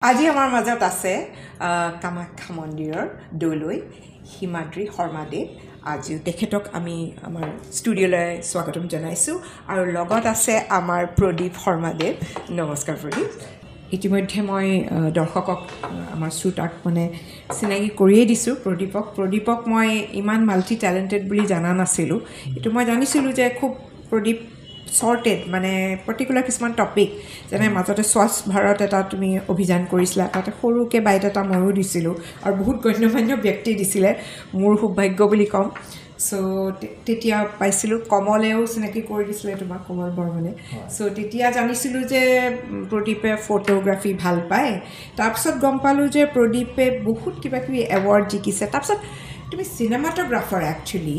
আজি আমাৰ মাজত আছে কামাখ্যা মন্দিৰৰ দলৈ হিমাদ্ৰী শৰ্মাদেৱ। আজি তেখেতক আমি আমাৰ ষ্টুডিঅ'লৈ স্বাগতম জনাইছোঁ আৰু লগত আছে আমাৰ প্ৰদীপ শৰ্মাদেৱ। নমস্কাৰ প্ৰদীপ। ইতিমধ্যে মই দৰ্শকক আমাৰ শ্ৰোতাক মানে চিনাকি কৰিয়ে দিছোঁ প্ৰদীপক মই ইমান মাল্টি টেলেণ্টেড বুলি জনা নাছিলোঁ। এইটো মই জানিছিলোঁ যে খুব প্ৰদীপ ছৰ্টেড মানে পাৰ্টিকুলাৰ কিছুমান টপিক যেনে মাজতে স্বচ্ছ ভাৰত এটা তুমি অভিযান কৰিছিলা, তাতে সৰুকৈ বাইট এটা ময়ো দিছিলোঁ আৰু বহুত গণ্যমান্য ব্যক্তি দিছিলে, মোৰ সৌভাগ্য বুলি ক'ম। চ' তেতিয়া পাইছিলোঁ কমলেও চিনাকি কৰি দিছিলে তোমাক, কমল বৰ্মনে। চ' তেতিয়া জানিছিলোঁ যে প্ৰদীপে ফটোগ্ৰাফী ভাল পায়। তাৰপিছত গম পালোঁ যে প্ৰদীপে বহুত কিবাকিবি এৱাৰ্ড জিকিছে। তাৰপিছত তুমি চিনেমাটোগ্ৰাফাৰ একচুৱেলি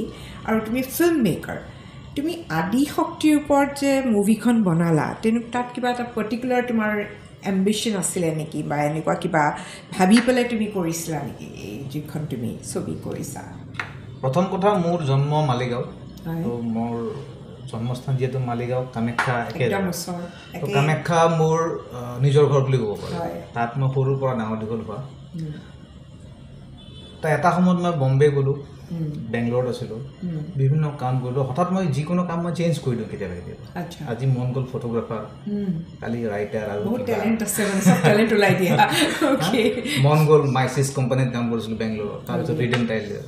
আৰু তুমি ফিল্ম মেকাৰ। তুমি আদি শক্তিৰ ওপৰত যে মুভিখন বনালা, তাত কিবা এটা পাৰ্টিকুলাৰ তোমাৰ এম্বিশ্যন আছিলে নেকি, বা এনেকুৱা কিবা ভাবি পেলাই তুমি কৰিছিলা নেকি এই যিখন তুমি ছবি কৰিছা? প্ৰথম কথা, মোৰ জন্ম মালিগাঁও, তো মোৰ জন্মস্থান যিহেতু মালিগাঁও, কামাখ্যা কামাখ্যা মোৰ নিজৰ ঘৰ বুলি ক'ব পাৰোঁ। তাত মই সৰুৰ পৰা ডাঙৰ দীঘল হোৱা। এটা সময়ত মই বম্বে গ'লোঁ, বেংগলোৰত আছিলোঁ, বিভিন্ন কাম কৰিলোঁ। হঠাৎ মই যিকোনো কাম মই চেঞ্জ কৰি দিওঁ কেতিয়াবা। আজি মন গ'ল ফটোগ্ৰাফাৰ, কালি ৰাইটাৰ, আৰু মন গ'ল মাইচিছ কোম্পানীত কাম কৰিছিলোঁ বেংগলোৰত, তাৰপিছত ৰিডেন টাইলাৰ।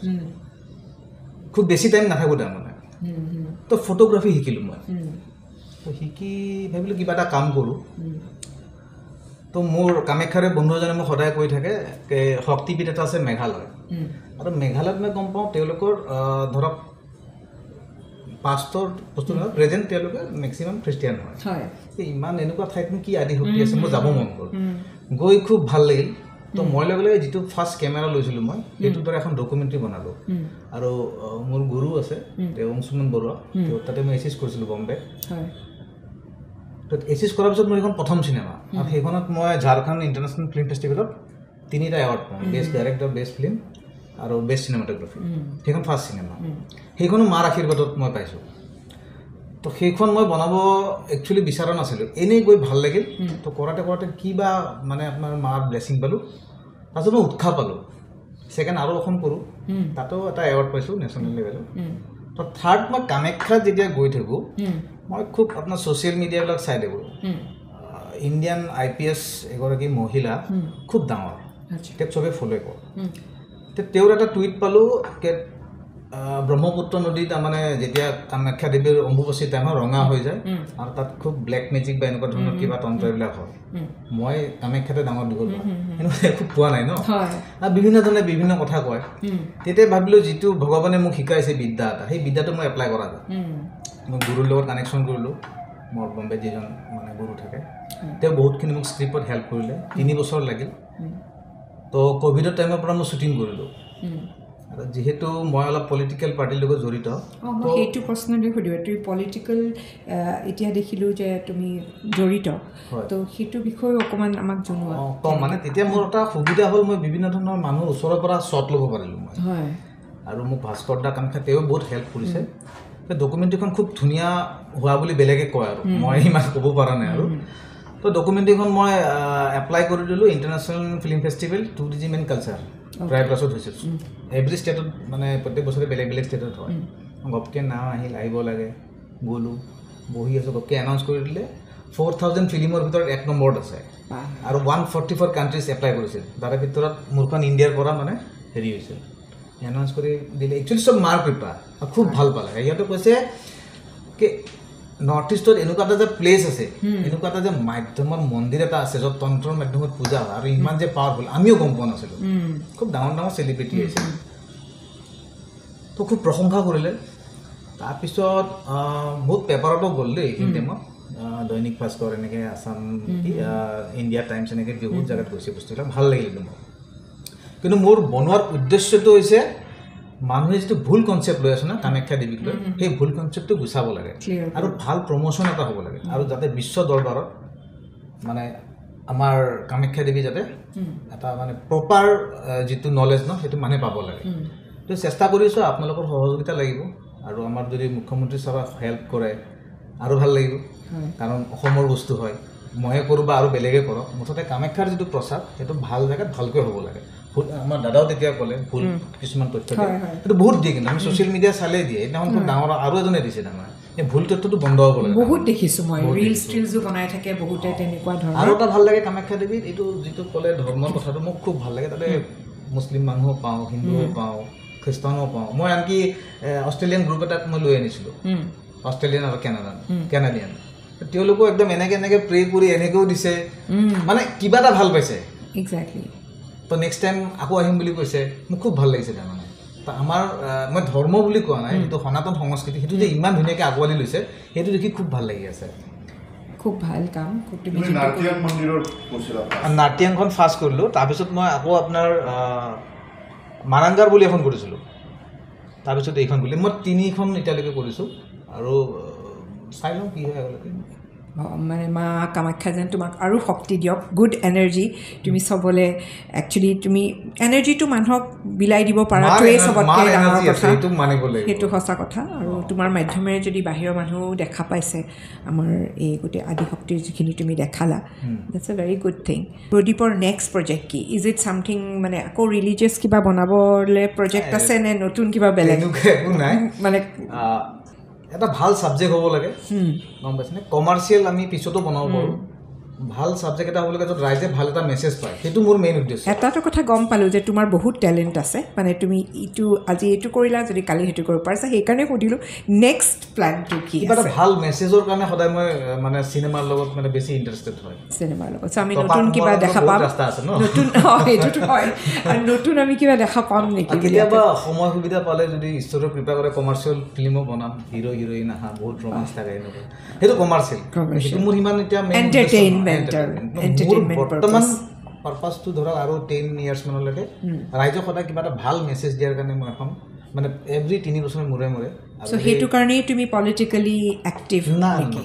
খুব বেছি টাইম নাথাকোঁ তাৰমানে। তো ফটোগ্ৰাফী শিকিলোঁ মই। তো শিকি ভাবিলোঁ কিবা এটা কাম কৰোঁ। তো মোৰ কামাখ্যাৰে বন্ধু এজনে মোক সদায় কৈ থাকে শক্তিপীঠ এটা আছে মেঘালয়, আৰু মেঘালয়ত মই গম পাওঁ তেওঁলোকৰ ধৰক পাষ্টৰ বস্তু নহয়, প্ৰেজেণ্ট তেওঁলোকে মেক্সিমাম খ্ৰীষ্টিয়ান হয়। ইমান এনেকুৱা ঠাইতনো কি আদি শক্তি আছে, মোৰ যাব মন গ'ল। গৈ খুব ভাল লাগিল। তো মই লগে লগে যিটো ফাৰ্ষ্ট কেমেৰা লৈছিলোঁ মই, সেইটোৰ দ্বাৰা এখন ডকুমেণ্টাৰী বনালোঁ। আৰু মোৰ গুৰু আছে, তেওঁ অংশুমান বৰুৱা, তাতে মই এচিছ কৰিছিলোঁ বম্বে। তো এচিছ কৰাৰ পিছত মোৰ এইখন প্ৰথম চিনেমা, আৰু সেইখনত মই ঝাৰখণ্ড ইণ্টাৰনেশ্যনেল ফিল্ম ফেষ্টিভেলত 3টা এৱাৰ্ড পাওঁ, বেষ্ট ডাইৰেক্টৰ, বেষ্ট ফিল্ম আৰু বেষ্ট চিনেমাটোগ্ৰাফী। সেইখন ফাৰ্ষ্ট চিনেমা, সেইখনো মাৰ আশীৰ্বাদত মই পাইছোঁ। তো সেইখন মই বনাব একচুৱেলি বিচৰা নাছিলোঁ, এনেই গৈ ভাল লাগিল। তো কৰাতে কিবা মানে আপোনাৰ মাৰ ব্লেছিং পালোঁ, তাৰপিছত মই উৎসাহ পালোঁ ছেকেণ্ড আৰু এখন কৰোঁ, তাতেও এটা এৱাৰ্ড পাইছোঁ নেশ্যনেল লেভেলত। তো থাৰ্ড, মই কামাখ্যাত যেতিয়া গৈ থাকোঁ, মই খুব আপোনাৰ ছ'চিয়েল মিডিয়াবিলাক চাই থাকোঁ। ইণ্ডিয়ান IPS এগৰাকী মহিলা, খুব ডাঙৰ, তেওঁক চবেই ফ'ল' কৰে। তেওঁৰ এটা টুইট পালোঁ, ব্ৰহ্মপুত্ৰ নদী তাৰমানে যেতিয়া কামাখ্যা দেৱীৰ অম্বুবাচী টাইমত ৰঙা হৈ যায়, আৰু তাত খুব ব্লেক মেজিক বা এনেকুৱা ধৰণৰ কিবা তন্ত্ৰবিলাক হয়। মই কামাখ্যাতে ডাঙৰ দীঘল হোৱা, এনেকুৱা একো পোৱা নাই ন। আৰু বিভিন্ন ধৰণে বিভিন্ন কথা কয়। তেতিয়া ভাবিলোঁ যিটো ভগৱানে মোক শিকাইছে বিদ্যা এটা, সেই বিদ্যাটো মই এপ্লাই কৰা যায়। মই গুৰুৰ লগত কানেকশ্যন কৰিলোঁ। মোৰ বম্বে যিজন মানে গুৰু থাকে, তেওঁ বহুতখিনি মোক স্ক্ৰিপ্টত হেল্প কৰিলে। 3 বছৰ লাগিল। তো ক'ভিডৰ টাইমৰ পৰা মই শ্বুটিং কৰিলোঁ। আৰু যিহেতু মই অলপ পলিটিকেল পাৰ্টিৰ লগত জড়িত, মই সেইটো প্ৰশ্ন দি সুধিব, তুমি পলিটিকেল এতিয়া দেখিলোঁ যে তুমি জড়িত, তো সেইটো বিষয়ে অকণমান আমাক জনোৱা। কম মানে তেতিয়া মোৰ এটা সুবিধা হ'ল, মই বিভিন্ন ধৰণৰ মানুহৰ ওচৰৰ পৰা শ্বট ল'ব পাৰিলোঁ মই। আৰু মোক ভাস্কৰ দা কামাখ্যা তেওঁ বহুত হেল্প কৰিছে। সেই ডকুমেণ্টাৰীখন খুব ধুনীয়া হোৱা বুলি বেলেগে কয়, আৰু মই ইমান ক'ব পৰা নাই। আৰু তো ডকুমেণ্টাৰীখন মই এপ্লাই কৰি দিলোঁ international film festival tourism and culture, প্ৰায়গৰাছত হৈছিল। এভৰি ষ্টেটত মানে প্ৰত্যেক বছৰে বেলেগ বেলেগ ষ্টেটত হয়। গপকৈ নাম আহিব লাগে, গ'লোঁ, বহি আছোঁ, গপকৈ এনাউন্স কৰি দিলে 4000 ফিল্মৰ ভিতৰত 1 নম্বৰত আছে, আৰু 144 কাণ্ট্ৰিজ এপ্লাই কৰিছিল। তাৰে ভিতৰত মোৰখন ইণ্ডিয়াৰ পৰা মানে হেৰি হৈছিল, এনাউন্স কৰি দিলে। একচুৱেলি চব মাৰ কৃপা, খুব ভাল পালে। সিহঁতে কৈছে কি নৰ্থ ইষ্টত এনেকুৱা এটা যে প্লেচ আছে, এনেকুৱা এটা যে মাধ্যমৰ মন্দিৰ এটা আছে য'ত তন্ত্ৰৰ মাধ্যমত পূজা হয়, আৰু ইমান যে পাৱাৰফুল, আমিও গম পোৱা নাছিলোঁ। খুব ডাঙৰ ডাঙৰ চেলিব্ৰিটি আহিছিল, তো খুব প্ৰশংসা কৰিলে। তাৰপিছত বহুত পেপাৰতো গ'ল দেই এইখিনি টাইমত, দৈনিক ভাস্কৰ, এনেকৈ আছাম ইণ্ডিয়া টাইমছ, এনেকৈ বহুত জেগাত গৈছে বস্তুবিলাক, ভাল লাগিল মোৰ। কিন্তু মোৰ বনোৱাৰ উদ্দেশ্যটো হৈছে মানুহে যিটো ভুল কনচেপ্ট লৈ আছে না কামাখ্যা দেৱীক লৈ, সেই ভুল কনচেপ্টটো গুচাব লাগে, আৰু ভাল প্ৰমোশ্যন এটা হ'ব লাগে, আৰু যাতে বিশ্ব দৰবাৰত মানে আমাৰ কামাখ্যা দেৱী যাতে এটা মানে প্ৰপাৰ যিটো নলেজ ন, সেইটো মানুহে পাব লাগে। তো চেষ্টা কৰিছোঁ, আপোনালোকৰ সহযোগিতা লাগিব, আৰু আমাৰ যদি মুখ্যমন্ত্ৰী ছাৰক হেল্প কৰে আৰু ভাল লাগিব, কাৰণ অসমৰ বস্তু হয়। ময়ে কৰোঁ বা আৰু বেলেগে কৰক, মুঠতে কামাখ্যাৰ যিটো প্ৰচাৰ সেইটো ভাল জেগাত ভালকৈ হ'ব লাগে। ভুল আমাৰ দাদাও তেতিয়া ক'লে ভুল কিছুমান তথ্য দিয়ে, সেইটো বহুত দিয়ে, কিন্তু আমি ছ'চিয়েল মিডিয়া চালেই দিয়ে। সেইদিনাখন খুব ডাঙৰ আৰু এজনে দিছে তাৰমানে এই ভুল তথ্যটো বন্ধ হ'ব লাগে। বহুত দেখিছোঁ মই ৰিলছো বনাই থাকে বহুতে তেনেকুৱা ধৰণৰ। আৰু এটা ভাল লাগে কামাখ্যা দেৱীত এইটো যিটো ক'লে ধৰ্মৰ কথাটো মোক খুব ভাল লাগে। তাতে মুছলিম মানুহো পাওঁ, হিন্দুও পাওঁ, খ্ৰীষ্টানো পাওঁ। মই আনকি অষ্ট্ৰেলিয়ান গ্ৰুপ এটাক মই লৈ আনিছিলোঁ, অষ্ট্ৰেলিয়ান আৰু কেনাডিয়ান। তেওঁলোকেও একদম এনেকৈ প্ৰে কৰি এনেকৈও দিছে, মানে কিবা এটা ভাল পাইছে। এক্সেক্টলি। তো নেক্সট টাইম আকৌ আহিম বুলি কৈছে, মোক খুব ভাল লাগিছে তাৰমানে। তো আমাৰ মই ধৰ্ম বুলি কোৱা নাই, সেইটো সনাতন সংস্কৃতি, সেইটো যে ইমান ধুনীয়াকৈ আঁকোৱালি লৈছে সেইটো দেখি খুব ভাল লাগি আছে। খুব ভাল কাম। নাৰ্টিয়াংখন ফাৰ্ষ্ট কৰিলোঁ, তাৰপিছত মই আকৌ আপোনাৰ মাৰাংগাৰ বুলি এখন কৰিছিলোঁ, তাৰপিছত এইখন বুলি মই 3খন এতিয়ালৈকে কৰিছোঁ। আৰু চাই লওঁ কি হয় আগলৈকে। মানে মা কামাখ্যা যেন তোমাক আৰু শক্তি দিয়ক, গুড এনাৰ্জি তুমি চবলৈ। একচুৱেলি তুমি এনাৰ্জিটো মানুহক বিলাই দিব পাৰাটোৱেই চবতকৈ ডাঙৰ কথা, সেইটো সঁচা কথা। আৰু তোমাৰ মাধ্যমেৰে যদি বাহিৰৰ মানুহো দেখা পাইছে আমাৰ এই গোটেই আদিশক্তিৰ যিখিনি তুমি দেখালা, that's a very good thing. প্ৰদীপৰ নেক্সট প্ৰজেক্ট কি? ইজ ইট ছামথিং মানে আকৌ ৰিলিজিয়াছ কিবা বনাবলৈ প্ৰজেক্ট আছে নে নতুন কিবা বেলেগ? একো নাই, মানে এটা ভাল ছাবজেক্ট হ'ব লাগে, গম পাইছেনে? কমাৰ্চিয়েল আমি পিছতো বনাব পাৰোঁ, ভাল ছাবজেক্ট এটা হ'ব লাগে য'ত ৰাইজে ভাল এটা মেছেজ পায়, সেইটো মোৰ মেইন উদ্দেশ্য। এটাটো কথা গম পালোঁ যে তোমাৰ বহুত টেলেণ্ট আছে, মানে তুমি ইটো আজি এইটো কৰিলা, যদি কালি সেইটো কৰিব পাৰিছা, সেইকাৰণে সুধিলোঁ নেক্সট প্লেনটো কি? কিবা এটা ভাল মেছেজৰ কাৰণে সদায় মই মানে চিনেমাৰ লগত মানে বেছি ইণ্টাৰেষ্টেড হয়, চিনেমাৰ লগত। চ' আমি নতুন কিবা দেখা পাম, নতুন সেইটোতো হয়, আৰু নতুন আমি কিবা দেখা পাম নেকি? কেতিয়াবা সময় সুবিধা পালে যদি ঈশ্বৰে কৃপা কৰে কমাৰ্চিয়েল ফিল্মো বনাম, হিৰো হিৰইন আহা, বহুত ৰোমাঞ্চ থাকে এনেকুৱা, সেইটো কমাৰ্চিয়েল। সেইটো মোৰ সিমান এতিয়া বৰ্তমান পাৰপাছটো ধৰক আৰু 10 years মানলৈকে ৰাইজক সদায় কিবা এটা ভাল মেছেজ দিয়াৰ কাৰণে মই এখন মানে এভৰি 3 বছৰৰ মূৰে মূৰে। চ' সেইটো কাৰণেই তুমি পলিটিকেলি এক্টিভ নেকি?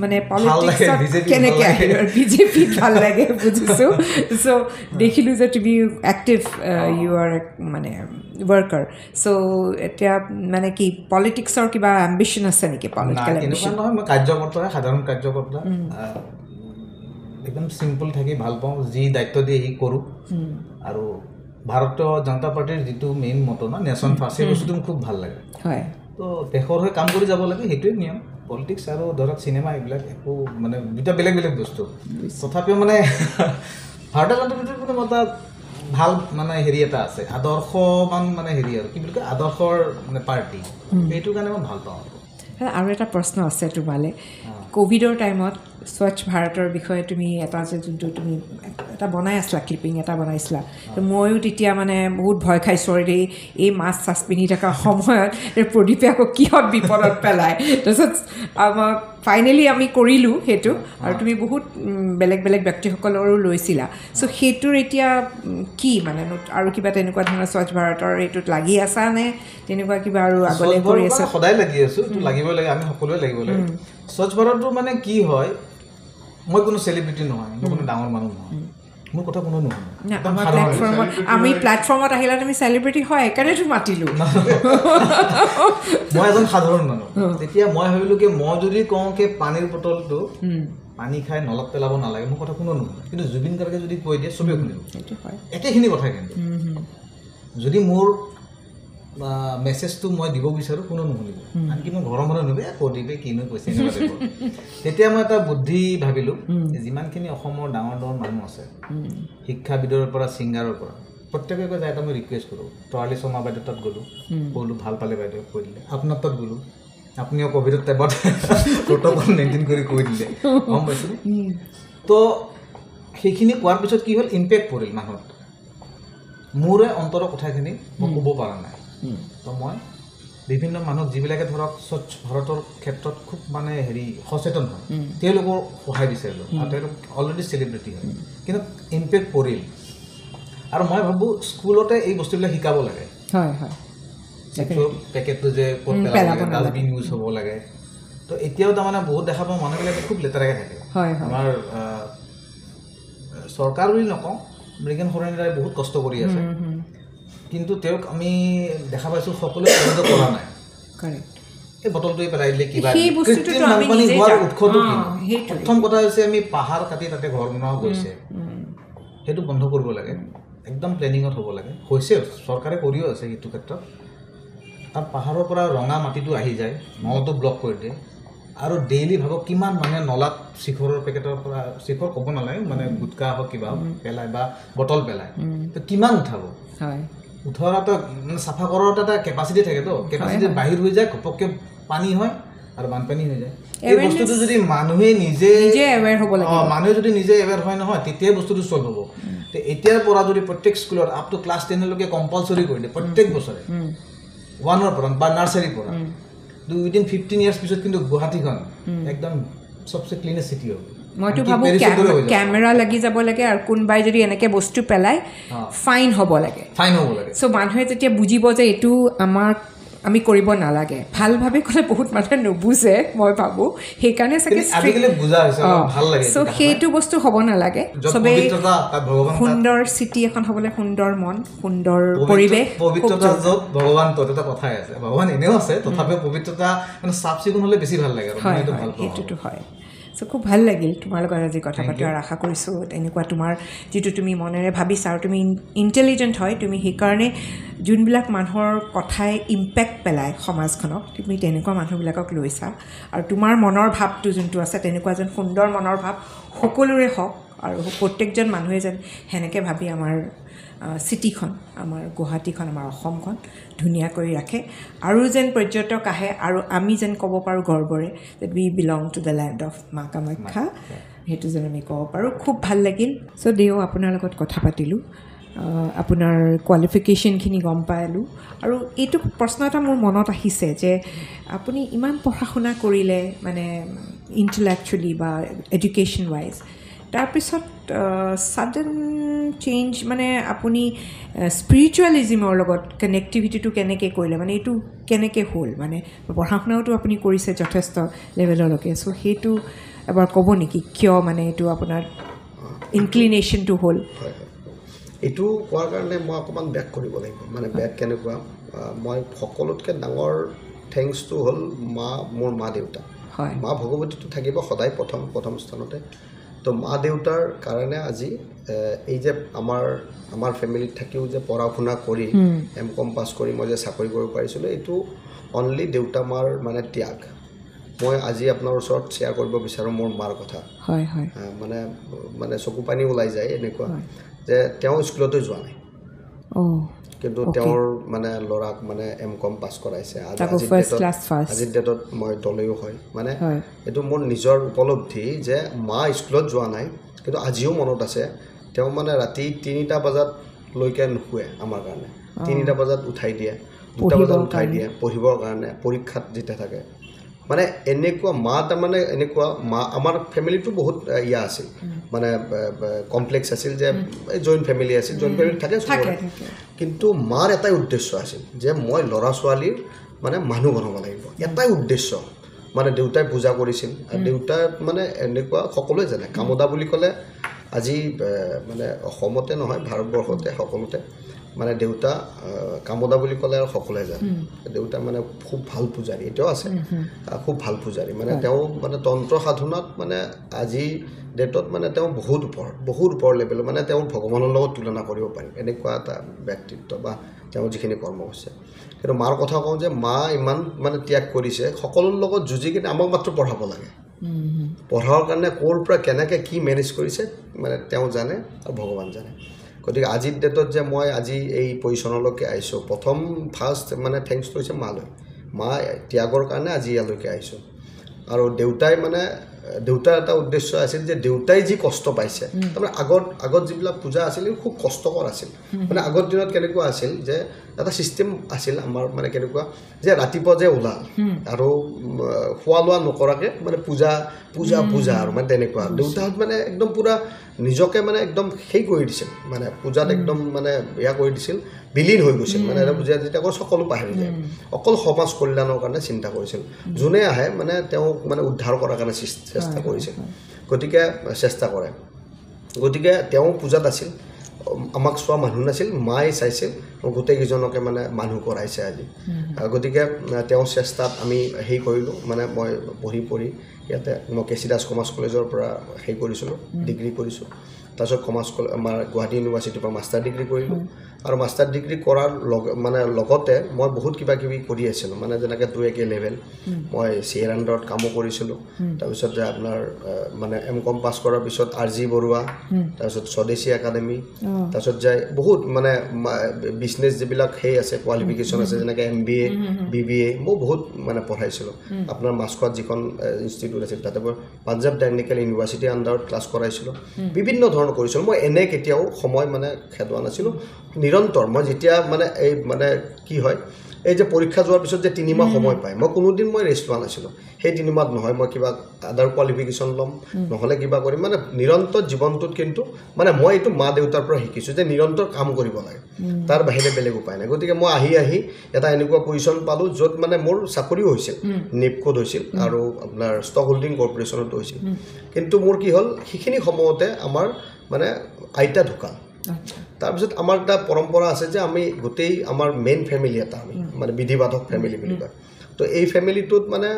মানে পলিটিক্সত কেনেকৈ আহিলোঁ? বিজেপি ভাল লাগে বুজিছোঁ। চ' দেখিলোঁ যে তুমি এক্টিভ, ইউ আৰ মানে ৱৰ্কাৰ। চ' এতিয়া মানে কি পলিটিক্সৰ কিবা এম্বিশ্যন আছে নেকি? পলিটিকেল এনেকুৱা নহয়, মই কাৰ্যকৰ্তা, সাধাৰণ কাৰ্যকৰ্তা, একদম চিম্পল থাকি ভাল পাওঁ, যি দায়িত্ব দিয়ে সি কৰোঁ। আৰু ভাৰতীয় জনতা পাৰ্টীৰ যিটো মেইন মটো ন, নেশ্যন ফাৰ্ষ্ট, সেই বস্তুটো মোক খুব ভাল লাগে। হয়, তো দেশৰ হৈ কাম কৰি যাব লাগে, সেইটোৱে নিয়ম। পলিটিক্স আৰু ধৰক চিনেমা এইবিলাক একো মানে দুটা বেলেগ বেলেগ বস্তু। তথাপিও মানে ভাৰতীয় জনতা পাৰ্টীৰ কোনো এটা ভাল মানে হেৰি এটা আছে, আদৰ্শৱান মানে হেৰি আৰু কি বুলি কয়, আদৰ্শৰ মানে পাৰ্টি, সেইটো কাৰণে মই ভাল পাওঁ। আৰু এটা প্ৰশ্ন আছে তোমালৈ, ক'ভিডৰ টাইমত স্বচ্ছ ভাৰতৰ বিষয়ে তুমি এটা যে যোনটো তুমি এটা বনাই আছিলা, ক্লিপিং এটা বনাইছিলা, তো ময়ো তেতিয়া মানে বহুত ভয় খাইছোঁ আৰু এই মাছ চাছ পিন্ধি থকা সময়ত প্ৰদীপে আকৌ কিহত বিপদত পেলায়। তাৰপিছত আমাক ফাইনেলি আমি কৰিলোঁ সেইটো, আৰু তুমি বহুত বেলেগ বেলেগ ব্যক্তিসকলৰো লৈছিলা। চ' সেইটোৰ এতিয়া কি মানে আৰু কিবা তেনেকুৱা ধৰণৰ স্বচ্ছ ভাৰতৰ এইটোত লাগি আছা নে তেনেকুৱা কিবা আৰু আগলৈ কৰি আছে? সদায় লাগি আছোঁ, এইটো লাগিবই লাগে, আমি সকলোৱে লাগিব লাগে। স্বচ্ছ ভাৰতটো মানে কি হয়, মই কোনো চেলিব্ৰিটি নহয়, মই কোনো ডাঙৰ মানুহ নহয়, মোৰ কথা কোনো নহয়। আমি প্লেটফৰ্মত আহিলে তুমি চেলিব্ৰিটি হয়, সেইকাৰণেতো মাতিলোঁ। মই এজন সাধাৰণ মানুহ। তেতিয়া মই ভাবিলোঁ কি মই যদি কওঁ কি পানীৰ বটলটো পানী খাই নলত পেলাব নালাগে, মোৰ কথা কোনো নহয়। কিন্তু জুবিন গাৰ্গে যদি কৈ দিয়ে চবেই শুনিব, একেখিনি কথা। কিন্তু যদি মোৰ মেছেজটো মই দিব বিচাৰোঁ, কোনো নুশুনিব, আনকি মই ঘৰৰ মানুহ নুশুনিব, প্ৰদীপে কিনো কৈছে। তেতিয়া মই এটা বুদ্ধি ভাবিলোঁ, যিমানখিনি অসমৰ ডাঙৰ ডাঙৰ মানুহ আছে, শিক্ষাবিদৰ পৰা ছিংগাৰৰ পৰা, প্ৰত্যেকে কৈ যায় এটা মই ৰিকুৱেষ্ট কৰোঁ। তৰালি শৰ্মা বাইদেউ তাত গ'লোঁ, ক'লোঁ ভাল পালে বাইদেউ, কৈ দিলে। আপোনাৰ তাত গ'লোঁ, আপুনিও ক'ভিডৰ টাইমত প্ৰট'কল মেইনটেইন কৰি কৈ দিলে, গম পাইছেনে? তো সেইখিনি কোৱাৰ পিছত কি হ'ল, ইম্পেক্ট পৰিল মানুহত। মোৰে অন্তৰৰ কথাখিনি মই ক'ব পৰা নাই। তো মই বিভিন্ন মানুহক যিবিলাকে ধৰক স্বচ্ছ ভাৰতৰ ক্ষেত্ৰত খুব মানে হেৰি সচেতন হয়, তেওঁলোকৰ সহায় বিচাৰিলোঁ। আৰু তেওঁলোক অলৰেডি চেলিব্ৰিটি হয়, কিন্তু ইম্পেক্ট পৰিল। আৰু মই ভাবোঁ স্কুলতে এই বস্তুবিলাক শিকাব লাগে। পেকেটটো যে ক'ত পেলাব লাগে, ডাষ্টবিন ইউজ হ'ব লাগে। তো এতিয়াও তাৰমানে বহুত দেখা পাওঁ মানুহবিলাকে খুব লেতেৰাকৈ থাকে। আমাৰ চৰকাৰ বুলি নকওঁ, মৃগেন শৰণীয়াই বহুত কষ্ট কৰি আছে, কিন্তু তেওঁক আমি দেখা পাইছোঁ সকলোৱে সহযোগ কৰা নাই। এই বটলটোৱে পেলাই দিলে কিবা সেই বস্তুটো আমি বানপানী নিজে হোৱাৰ উৎসটো কি সেইটো প্ৰথম কথা হৈছে আমি পাহাৰ কাটি তাতে ঘৰ বনোৱা গৈছে সেইটো বন্ধ কৰিব লাগে একদম প্লেনিঙত হ'ব লাগে হৈছে চৰকাৰে কৰিও আছে সেইটো ক্ষেত্ৰত তাৰ পাহাৰৰ পৰা ৰঙা মাটিটো আহি যায় নলাটো ব্লক কৰি দিয়ে আৰু ডেইলি ভাবক কিমান মানুহে নলাত শিখৰৰ পেকেটৰ পৰা শিখৰ ক'ব নালাগে মানে গুটকা হওক কিবা পেলায় বা বটল পেলায় তো কিমান উঠাব হয় উঠোৱাটো মানে চাফা কৰাৰ এটা কেপাচিটি থাকেতো কেপাচিটি বাহিৰ হৈ যায় ঘপককৈ পানী হয় আৰু বানপানী হৈ যায় এই বস্তুটো যদি মানুহে নিজে এৱেৰ হ'ব লাগে মানুহে যদি নিজে এৱেৰ হয় নহয় তেতিয়াই বস্তুটো চল্ভ হ'ব তো এতিয়াৰ পৰা যদি প্ৰত্যেক স্কুলত আপ টু ক্লাছ 10 লৈকে কম্পালচৰি কৰি দিয়ে প্ৰত্যেক বছৰে 1ৰ পৰা বা নাৰ্চাৰীৰ পৰা উইদিন 15 ইয়াৰ্ছ পিছত কিন্তু গুৱাহাটীখন একদম সবচে ক্লিনেষ্ট চিটি হ'ব মইতো ভাবোঁ কেমেৰা লাগি যাব লাগে আৰু কোনোবাই যদি এনেকৈ বস্তু পেলায় ফাইন হ'ব লাগে চ' মানুহে যেতিয়া বুজিব যে এইটো আমি কৰিব নালাগে ভালভাৱে ক'লে বহুত মানুহে নুবুজে মই ভাবোঁ সেইকাৰণে চাগে চ' সেইটো বস্তু হ'ব নালাগে চবেই সুন্দৰ চিটি এখন হ'বলৈ সুন্দৰ মন সুন্দৰ পৰিৱেশ পবিত্ৰতা য'ত ভগৱান তত এটা কথাই আছে ভগৱান এনেও আছে তথাপিও পবিত্ৰতা মানে চাফ চিকুণ হ'লে বেছি ভাল লাগে সেইটোতো হয় চ' খুব ভাল লাগিল তোমাৰ লগত আজি কথা পাতি আৰু আশা কৰিছোঁ এনেকুৱা তোমাৰ যিটো তুমি মনেৰে ভাবিছা আৰু তুমি ইণ্টেলিজেণ্ট হয় তুমি সেইকাৰণে যোনবিলাক মানুহৰ কথাই ইম্পেক্ট পেলায় সমাজখনক তুমি তেনেকুৱা মানুহবিলাকক লৈছা আৰু তোমাৰ মনৰ ভাৱটো যোনটো আছে তেনেকুৱা যেন সুন্দৰ মনৰ ভাৱ সকলোৰে হওক আৰু প্ৰত্যেকজন মানুহে যেন সেনেকৈ ভাবি আমাৰ চিটিখন আমাৰ গুৱাহাটীখন আমাৰ অসমখন ধুনীয়া কৰি ৰাখে আৰু যেন পৰ্যটক আহে আৰু আমি যেন ক'ব পাৰোঁ গৰ্বৰে যে we belong to the land of Maa Kamakhya সেইটো যেন আমি ক'ব পাৰোঁ খুব ভাল লাগিল চ' দেও আপোনাৰ লগত কথা পাতিলোঁ আপোনাৰ কোৱালিফিকেশ্যনখিনি গম পালোঁ আৰু এইটো প্ৰশ্ন এটা মোৰ মনত আহিছে যে আপুনি ইমান পঢ়া শুনা কৰিলে মানে ইণ্টেলেকচুৱেলি বা এডুকেশ্যন ৱাইজ তাৰপিছত ছাডেন চেঞ্জ মানে আপুনি স্পিৰিচুৱেলিজিমৰ লগত কানেক্টিভিটিটো কেনেকৈ কৰিলে মানে এইটো কেনেকৈ হ'ল মানে পঢ়া শুনাওতো আপুনি কৰিছে যথেষ্ট লেভেললৈকে চ' সেইটো এবাৰ ক'ব নেকি কিয় মানে এইটো আপোনাৰ ইনক্লিনেশ্যনটো হ'ল এইটো কোৱাৰ কাৰণে মই অকণমান বেক কৰিব লাগিব মানে বেক কেনেকুৱা মই সকলোতকৈ ডাঙৰ থেংকছটো হ'ল মোৰ মা দেউতা মা ভগৱতীটো থাকিব সদায় প্ৰথম স্থানতে তো মা দেউতাৰ কাৰণে আজি এই যে আমাৰ ফেমিলিত থাকিও যে পঢ়া শুনা কৰি M.Com পাছ কৰি মই যে চাকৰি কৰিব পাৰিছিলোঁ এইটো অনলি দেউতা মাৰ মানে ত্যাগ মই আজি আপোনাৰ ওচৰত শ্বেয়াৰ কৰিব বিচাৰোঁ মোৰ মাৰ কথা মানে চকু পানী ওলাই যায় এনেকুৱা যে তেওঁ স্কুলতে যোৱা নাই কিন্তু তেওঁৰ মানে ল'ৰাক মানে M.Com পাছ কৰাইছে আজিৰ ডেটত মই দলেও হয় মানে এইটো মোৰ নিজৰ উপলব্ধি যে মা স্কুলত যোৱা নাই কিন্তু আজিও মনত আছে তেওঁ মানে ৰাতি 3টা বজাতলৈকে নুশুৱে আমাৰ কাৰণে 3টা বজাত উঠাই দিয়ে 2টা বজাত উঠাই দিয়ে পঢ়িবৰ কাৰণে পৰীক্ষাত যেতিয়া থাকে মানে এনেকুৱা মা তাৰমানে এনেকুৱা মা আমাৰ ফেমিলিটো বহুত ইয়া আছিল মানে কমপ্লেক্স আছিল যে জইণ্ট ফেমিলি আছিল জইণ্ট ফেমিলি থাকে কিন্তু মাৰ এটাই উদ্দেশ্য আছিল যে মই ল'ৰা ছোৱালীৰ মানে মানুহ বনাব লাগিব এটাই উদ্দেশ্য মানে দেউতাই পূজা কৰিছিল আৰু দেউতাই মানে এনেকুৱা সকলোৱে জানে কামদা বুলি ক'লে আজি মানে অসমতে নহয় ভাৰতবৰ্ষতে সকলোতে মানে দেউতা কামদা বুলি ক'লে আৰু সকলোৱে জানে দেউতা মানে খুব ভাল পূজাৰী এতিয়াও আছে খুব ভাল পূজাৰী মানে তেওঁ মানে তন্ত্ৰ সাধনাত মানে আজি ডেটত মানে তেওঁ বহুত ওপৰ লেভেল মানে তেওঁ ভগৱানৰ লগত তুলনা কৰিব পাৰি এনেকুৱা এটা ব্যক্তিত্ব বা তেওঁ যিখিনি কৰ্ম হৈছে কিন্তু মাৰ কথা কওঁ যে মা ইমান মানে ত্যাগ কৰিছে সকলোৰ লগত যুঁজি কিনে আমাক মাত্ৰ পঢ়াব লাগে পঢ়াৰ কাৰণে ক'ৰ পৰা কেনেকৈ কি মেনেজ কৰিছে মানে তেওঁ জানে আৰু ভগৱান জানে গতিকে আজিৰ ডেটত যে মই আজি এই পজিশ্যনলৈকে আহিছোঁ ফাৰ্ষ্ট মানে থেংকছটো হৈছে মালৈ মা ত্যাগৰ কাৰণে আজি ইয়ালৈকে আহিছোঁ আৰু দেউতাই মানে দেউতাৰ এটা উদ্দেশ্য আছিল যে দেউতাই যি কষ্ট পাইছে তাৰমানে আগত যিবিলাক পূজা আছিল খুব কষ্টকৰ আছিল মানে আগৰ দিনত কেনেকুৱা আছিল যে এটা ছিষ্টেম আছিল আমাৰ মানে কেনেকুৱা যে ৰাতিপুৱা যে ওলাল আৰু খোৱা লোৱা নকৰাকৈ মানে পূজা আৰু মানে তেনেকুৱা দেউতাহঁত মানে একদম পূৰা নিজকে মানে একদম সেই কৰি দিছিল মানে পূজাত একদম মানে এয়া কৰি দিছিল বিলীন হৈ গৈছিল মানে এটা পূজা যেতিয়া আকৌ সকলো পাহৰি যায় অকল সমাজ কল্যাণৰ কাৰণে চিন্তা কৰিছিল যোনে আহে মানে তেওঁক মানে উদ্ধাৰ কৰাৰ কাৰণে চেষ্টা কৰিছিল গতিকে তেওঁ পূজাত আছিল আমাক চোৱা মানুহ নাছিল মায়ে চাইছিল গোটেইকেইজনকে মানে মানুহ কৰাইছে আজি গতিকে তেওঁ চেষ্টাত আমি হেৰি কৰিলোঁ মানে মই পঢ়ি ইয়াতে মই কেচি দাস কমাৰ্চ কলেজৰ পৰা হেৰি কৰিছিলোঁ ডিগ্ৰী কৰিছোঁ তাৰপিছত কমাৰ্চ আমাৰ গুৱাহাটী ইউনিভাৰ্চিটিৰ পৰা মাষ্টাৰ ডিগ্ৰী কৰিলোঁ আৰু মাষ্টাৰ ডিগ্ৰী কৰাৰ মানে লগতে মই বহুত কিবা কিবি কৰি আছিলোঁ মানে যেনেকৈ 2AK লেভেল মই CAৰ আণ্ডাৰত কামো কৰিছিলোঁ তাৰপিছত যে আপোনাৰ মানে M.Com পাছ কৰাৰ পিছত RG বৰুৱা তাৰপিছত স্বদেশী একাডেমি তাৰপিছত যায় বহুত মানে বিজনেছ যিবিলাক সেই আছে কোৱালিফিকেশ্যন আছে যেনেকৈ MBA BBA মই বহুত মানে পঢ়াইছিলোঁ আপোনাৰ মাস্কত যিখন ইনষ্টিটিউট আছিল তাতে মই পাঞ্জাৱ টেকনিকেল ইউনিভাৰ্চিটিৰ আণ্ডাৰত ক্লাছ কৰাইছিলোঁ বিভিন্ন ধৰণৰ কৰিছিলোঁ মই এনে কেতিয়াও সময় মানে খেদোৱা নাছিলোঁ নিৰন্তৰ মই যেতিয়া মানে এই মানে কি হয় এই যে পৰীক্ষা যোৱাৰ পিছত যে 3 মাহ সময় পায় মই কোনোদিন মই ৰেষ্ট লোৱা নাছিলোঁ সেই 3 মাহ নহয় মই কিবা আদাৰ কোৱালিফিকেশ্যন ল'ম নহ'লে কিবা কৰিম মানে নিৰন্তৰ জীৱনটোত কিন্তু মানে মই এইটো মা দেউতাৰ পৰা শিকিছোঁ যে নিৰন্তৰ কাম কৰিব লাগে তাৰ বাহিৰে বেলেগ উপায় নাই গতিকে মই আহি এটা এনেকুৱা পজিশ্যন পালোঁ য'ত মানে মোৰ চাকৰিও হৈছিল নেপকোত হৈছিল আৰু আপোনাৰ ষ্টক হোল্ডিং কৰ্পৰেশ্যনতো হৈছিল কিন্তু মোৰ কি হ'ল সেইখিনি সময়তে আমাৰ মানে আইতা ঢুকাল তাৰপিছত আমাৰ এটা পৰম্পৰা আছে যে আমি গোটেই আমাৰ মেইন ফেমিলি এটা আমি মানে বিধিবাধক ফেমিলি বুলি কয় তো এই ফেমিলিটোত মানে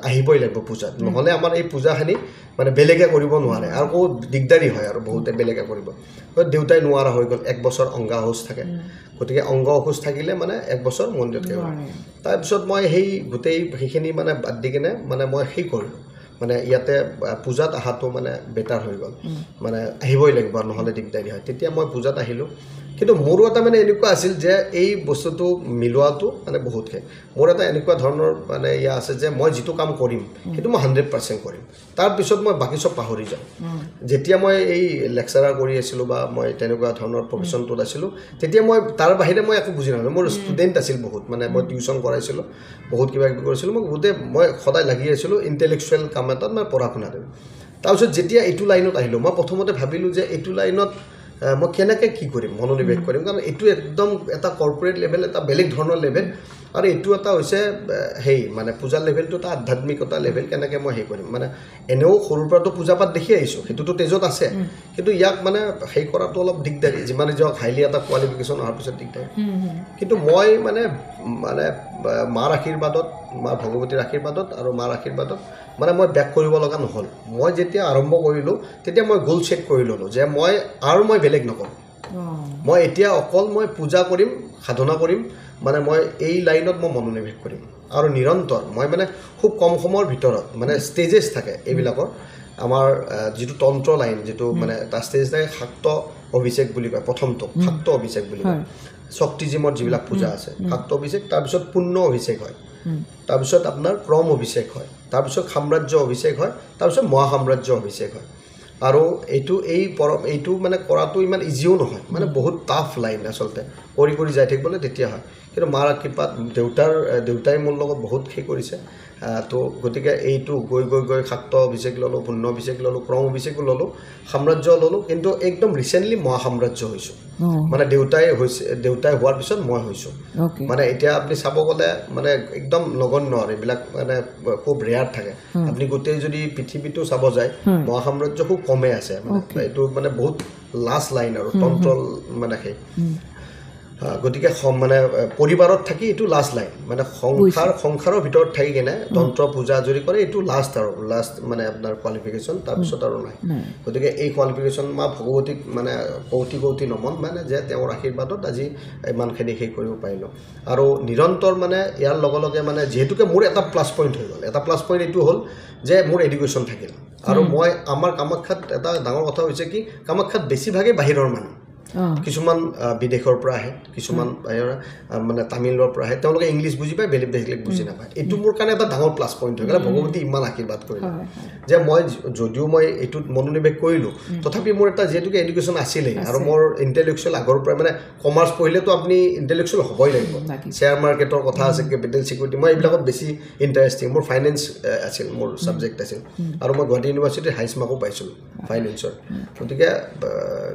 আহিবই লাগিব পূজাত নহ'লে আমাৰ এই পূজাখিনি মানে বেলেগে কৰিব নোৱাৰে আৰু বহুত দিগদাৰী হয় আৰু বহুতে বেলেগে কৰিব দেউতাই নোৱাৰা হৈ গ'ল 1 বছৰ অংগ অসুস্থ থাকে গতিকে অংগ অসুস্থ থাকিলে মানে 1 বছৰ মন্দিৰত থাকিব তাৰপিছত মই সেই গোটেই সেইখিনি মানে বাদ দি কিনে মানে মই সেই কৰিলোঁ মানে ইয়াতে পূজাত আহাটো মানে বেটাৰ হৈ গ'ল মানে আহিবই লাগিব নহ'লে দিগদাৰী হয় তেতিয়া মই পূজাত আহিলোঁ কিন্তু মোৰো এটা মানে এনেকুৱা আছিল যে এই বস্তুটো মিলোৱাটো মানে বহুতকৈ মোৰ এটা এনেকুৱা ধৰণৰ মানে ইয়া আছে যে মই যিটো কাম কৰিম সেইটো মই 100% কৰিম তাৰপিছত মই বাকী চব পাহৰি যাওঁ যেতিয়া মই এই লেকচাৰাৰ কৰি আছিলোঁ বা মই তেনেকুৱা ধৰণৰ প্ৰফেশ্যনটোত আছিলোঁ তেতিয়া মই তাৰ বাহিৰে মই একো বুজি নাপালোঁ মোৰ ষ্টুডেণ্ট আছিল বহুত মানে মই টিউশ্যন কৰাইছিলোঁ বহুত কিবা কিবি কৰিছিলোঁ মই সদায় লাগি আছিলোঁ ইণ্টেলেকচুৱেল কাম এটাত মই পঢ়া শুনাত তাৰপিছত যেতিয়া এইটো লাইনত আহিলোঁ মই প্ৰথমতে ভাবিলোঁ যে এইটো লাইনত মই কেনেকৈ কি কৰিম মনোনিৱেশ কৰিম কাৰণ এইটো একদম এটা কৰ্পৰেট লেভেল এটা বেলেগ ধৰণৰ লেভেল আৰু এইটো এটা হৈছে সেই মানে পূজাৰ লেভেলটো এটা আধ্যাত্মিকতা লেভেল কেনেকৈ মই সেই কৰিম মানে এনেও সৰুৰ পৰাতো পূজা পাঠ দেখি আহিছোঁ সেইটোতো তেজত আছে কিন্তু ইয়াক মানে সেই কৰাটো অলপ দিগদাৰী যিমানে যাওক হাইলি এটা কোৱালিফিকেশ্যন অহাৰ পিছত দিগদাৰী কিন্তু মই মানে মাৰ আশীৰ্বাদত মা ভগৱতীৰ আশীৰ্বাদত আৰু মাৰ আশীৰ্বাদত মানে মই বেক কৰিব লগা নহ'ল মই যেতিয়া আৰম্ভ কৰিলোঁ তেতিয়া মই গ'ল ছেট কৰি ল'লোঁ যে মই বেলেগ নকৰোঁ মই এতিয়া অকল মই পূজা কৰিম সাধনা কৰিম মানে মই এই লাইনত মই মনোনিৱেশ কৰিম আৰু নিৰন্তৰ মই মানে খুব কম সময়ৰ ভিতৰত মানে ষ্টেজেছ থাকে এইবিলাকৰ আমাৰ যিটো তন্ত্ৰ লাইন যিটো মানে এটা ষ্টেজ থাকে শাক্ত অভিষেক বুলি কয় প্ৰথমটো শাক্ত অভিষেক বুলি কয় শক্তিজিমৰ যিবিলাক পূজা আছে শাক্ত অভিষেক তাৰপিছত পুণ্য অভিষেক হয় তাৰপিছত আপোনাৰ ক্ৰম অভিষেক হয় তাৰপিছত সাম্ৰাজ্য অভিষেক হয় তাৰপিছত মহাসাম্ৰাজ্য অভিষেক হয় আৰু এইটো মানে কৰাটো ইমান ইজিও নহয় মানে বহুত টাফ লাইন আচলতে কৰি যাই থাকিবলৈ তেতিয়া হয় কিন্তু মাৰ কৃপাত দেউতাই মোৰ লগত বহুত সেই কৰিছে তো গতিকে এইটো গৈ শাক্ত অভিষেক ল'লোঁ পুণ্য অভিষেক ল'লোঁ ক্ৰম অভিষেকো ল'লোঁ সাম্ৰাজ্য ল'লোঁ কিন্তু একদম ৰিচেণ্টলি মহাসাম্ৰাজ্য হৈছোঁ মানে দেউতাই হোৱাৰ পিছত মই হৈছোঁ মানে এতিয়া আপুনি চাব গ'লে মানে একদম নগণ্য আৰু এইবিলাক মানে খুব ৰেয়াৰ থাকে আপুনি গোটেই যদি পৃথিৱীটো চাব যায় মহাসাম্ৰাজ্য খুব কমেই আছে মানে এইটো মানে বহুত লাষ্ট লাইন আৰু তন্ত্ৰ মানে সেই গতিকে মানে পৰিবাৰত থাকি এইটো লাষ্ট লাইন মানে সংসাৰৰ ভিতৰত থাকি কিনে তন্ত্ৰ পূজা যদি কৰে এইটো লাষ্ট মানে আপোনাৰ কোৱালিফিকেশ্যন তাৰপিছত আৰু নাই গতিকে এই কোৱালিফিকেশ্যন মা ভগৱতীক মানে কৌটি নমন মানে যে তেওঁৰ আশীৰ্বাদত আজি ইমানখিনি সেই কৰিব পাৰিলোঁ আৰু নিৰন্তৰ মানে ইয়াৰ লগে লগে মানে যিহেতুকে মোৰ এটা প্লাছ পইণ্ট হৈ গ'ল এটা প্লাছ পইণ্ট এইটো হ'ল যে মোৰ এডুকেশ্যন থাকিল আৰু মই আমাৰ কামাখ্যাত এটা ডাঙৰ কথা হৈছে কি কামাখ্যাত বেছিভাগেই বাহিৰৰ মানুহ কিছুমান বিদেশৰ পৰা আহে কিছুমান বাহিৰৰ মানে তামিলৰ পৰা আহে তেওঁলোকে ইংলিছ বুজি পায় বেলেগ বুজি নাপায় এইটো মোৰ কাৰণে এটা ডাঙৰ প্লাছ পইণ্ট হৈ গ'ল ভগৱতী ইমান আশীৰ্বাদ কৰিলে যে মই যদিও মই এইটোত মনোনিৱেশ কৰিলোঁ তথাপি মোৰ এটা যিহেতুকে এডুকেশ্যন আছিলেই আৰু মোৰ ইণ্টেলেকচুৱেল আগৰ পৰাই মানে কমাৰ্চ পঢ়িলেতো আপুনি ইণ্টেলেকচুৱেল হ'বই লাগিব শ্বেয়াৰ মাৰ্কেটৰ কথা আছে কেপিটেল ছিকিউৰিটি মই এইবিলাকত বেছি ইণ্টাৰেষ্টিং মোৰ ফাইনেন্স আছিল মোৰ ছাবজেক্ট আছিল আৰু মই গুৱাহাটী ইউনিভাৰ্চিটিৰ হাইছ মাৰ্কো পাইছিলোঁ ফাইনেন্সৰ গতিকে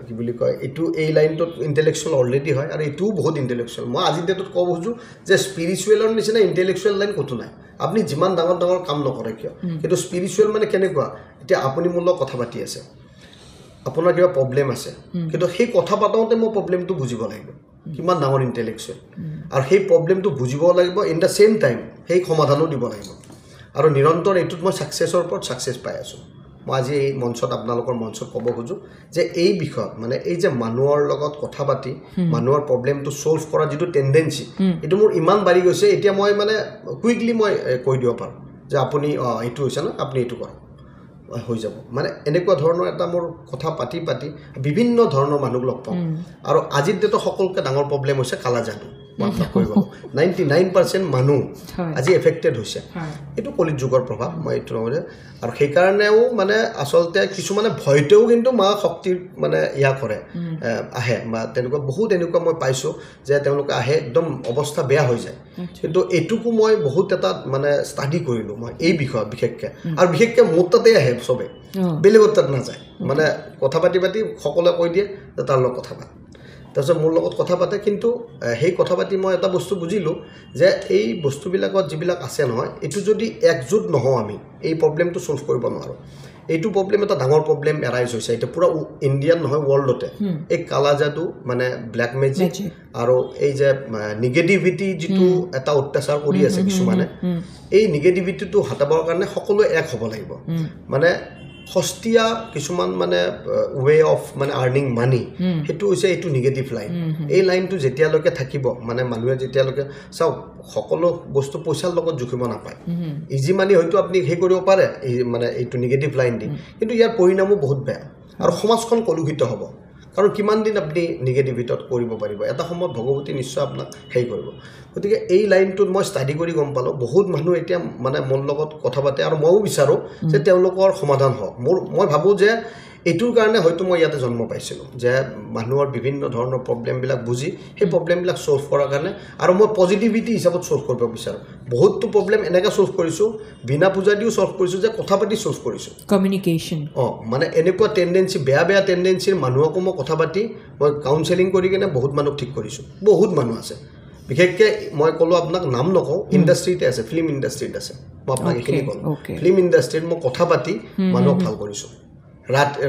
কি বুলি কয় এইটো এই লাইনটোত ইণ্টেলেকচুৱেল অলৰেডি হয় আৰু এইটোও বহুত ইণ্টেলেকচুৱেল মই আজিৰ ডেটত ক'ব খুজোঁ যে স্পিৰিচুৱেলৰ নিচিনা ইণ্টেলেকচুৱেল লাইন ক'তো নাই আপুনি যিমান ডাঙৰ কাম নকৰে কিয় কিন্তু স্পিৰিচুৱেল মানে কেনেকুৱা এতিয়া আপুনি মোৰ লগত কথা পাতি আছে আপোনাৰ কিবা প্ৰব্লেম আছে কিন্তু সেই কথা পাতোঁতে মই প্ৰব্লেমটো বুজিব লাগিব কিমান ডাঙৰ ইণ্টেলেক্সুৱেল আৰু সেই প্ৰব্লেমটো বুজিব লাগিব ইন দ্য ছেইম টাইম সেই সমাধানো দিব লাগিব আৰু নিৰন্তৰ এইটোত মই ছাকচেছৰ ওপৰত ছাকচেছ পাই আছোঁ মই আজি এই মঞ্চত আপোনালোকৰ মঞ্চত ক'ব খোজোঁ যে এই বিষয়ত মানে এই যে মানুহৰ লগত কথা পাতি মানুহৰ প্ৰব্লেমটো ছল্ভ কৰা যিটো টেণ্ডেঞ্চি এইটো মোৰ ইমান বাঢ়ি গৈছে এতিয়া মই মানে কুইকলি মই কৈ দিব পাৰোঁ যে আপুনি এইটো হৈছে ন আপুনি এইটো কৰক হৈ যাব মানে এনেকুৱা ধৰণৰ এটা মোৰ কথা পাতি পাতি বিভিন্ন ধৰণৰ মানুহ লগ পাওঁ আৰু আজিৰ ডেটত সকলোকে ডাঙৰ প্ৰব্লেম হৈছে কালা যাদু 99% মানুহ আজি এফেক্টেড হৈছে এইটো কলিত যুগৰ প্ৰভাৱ মই এইটো নকওঁ আৰু সেইকাৰণেও মানে আচলতে কিছুমানে ভয়তেও কিন্তু মা শক্তিৰ মানে ইয়া কৰে আহে বা তেনেকুৱা বহুত এনেকুৱা মই পাইছোঁ যে তেওঁলোকে আহে একদম অৱস্থা বেয়া হৈ যায় কিন্তু এইটোকো মই বহুত এটা মানে ষ্টাডি কৰিলোঁ মই এই বিষয়ত বিশেষকৈ আৰু বিশেষকৈ মোৰ তাতে আহে চবে বেলেগৰ তাত নাযায় মানে কথা পাতি পাতি সকলোৱে কৈ দিয়ে যে তাৰ লগত কথা পাত তাৰপিছত মোৰ লগত কথা পাতে কিন্তু সেই কথা পাতি মই এটা বস্তু বুজিলোঁ যে এই বস্তুবিলাকত যিবিলাক আছে নহয় এইটো যদি একজোট নহওঁ আমি এই প্ৰব্লেমটো ছল্ভ কৰিব নোৱাৰোঁ এইটো প্ৰব্লেম এটা ডাঙৰ প্ৰব্লেম এৰাইজ হৈছে এতিয়া পূৰা ইণ্ডিয়ান নহয় ৱৰ্ল্ডতে এই কালা যাদু মানে ব্লেক মেজিক আৰু এই যে নিগেটিভিটি যিটো এটা অত্যাচাৰ কৰি আছে কিছুমানে এই নিগেটিভিটিটো হটাবৰ কাৰণে সকলোৱে এক হ'ব লাগিব মানে সস্তীয়া কিছুমান মানে ৱে অফ মানে আৰ্নিং মানি সেইটো হৈছে এইটো নিগেটিভ লাইন এই লাইনটো যেতিয়ালৈকে থাকিব মানে মানুহে যেতিয়ালৈকে চাওক সকলো বস্তু পইচাৰ লগত জুখিব নাপায় ইজি মানি হয়তো আপুনি সেই কৰিব পাৰে এই মানে এইটো নিগেটিভ লাইন দি কিন্তু ইয়াৰ পৰিণামো বহুত বেয়া আৰু সমাজখন কলুষিত হ'ব কাৰণ কিমান দিন আপুনি নিগেটিভিটত কৰিব পাৰিব এটা সময়ত ভগৱতী নিশ্চয় আপোনাক হেৰি কৰিব গতিকে এই লাইনটোত মই ষ্টাডি কৰি গম পালোঁ বহুত মানুহ এতিয়া মানে মোৰ লগত কথা পাতে আৰু ময়ো বিচাৰোঁ যে তেওঁলোকৰ সমাধান হওক মই ভাবোঁ যে এইটোৰ কাৰণে হয়তো মই ইয়াতে জন্ম পাইছিলোঁ যে মানুহৰ বিভিন্ন ধৰণৰ প্ৰব্লেমবিলাক বুজি সেই প্ৰব্লেমবিলাক ছল্ভ কৰাৰ কাৰণে আৰু মই পজিটিভিটি হিচাপত ছল্ভ কৰিব বিচাৰোঁ বহুতো প্ৰব্লেম এনেকৈ ছল্ভ কৰিছোঁ বিনা পূজা দিও ছল্ভ কৰিছোঁ যে কথা পাতি ছল্ভ কৰিছোঁ কমিউনিকেশ্যন মানে এনেকুৱা টেণ্ডেঞ্চি বেয়া টেণ্ডেঞ্চিৰ মানুহকো মই কথা পাতি মই কাউন্সেলিং কৰি কিনে বহুত মানুহক ঠিক কৰিছোঁ বহুত মানুহ আছে বিশেষকৈ মই ক'লোঁ আপোনাক নাম নকওঁ ইণ্ডাষ্ট্ৰিতে আছে ফিল্ম ইণ্ডাষ্ট্ৰিত আছে মই আপোনাক এইখিনি ক'লোঁ ফিল্ম ইণ্ডাষ্ট্ৰিত মই কথা পাতি মানুহক ভাল কৰিছোঁ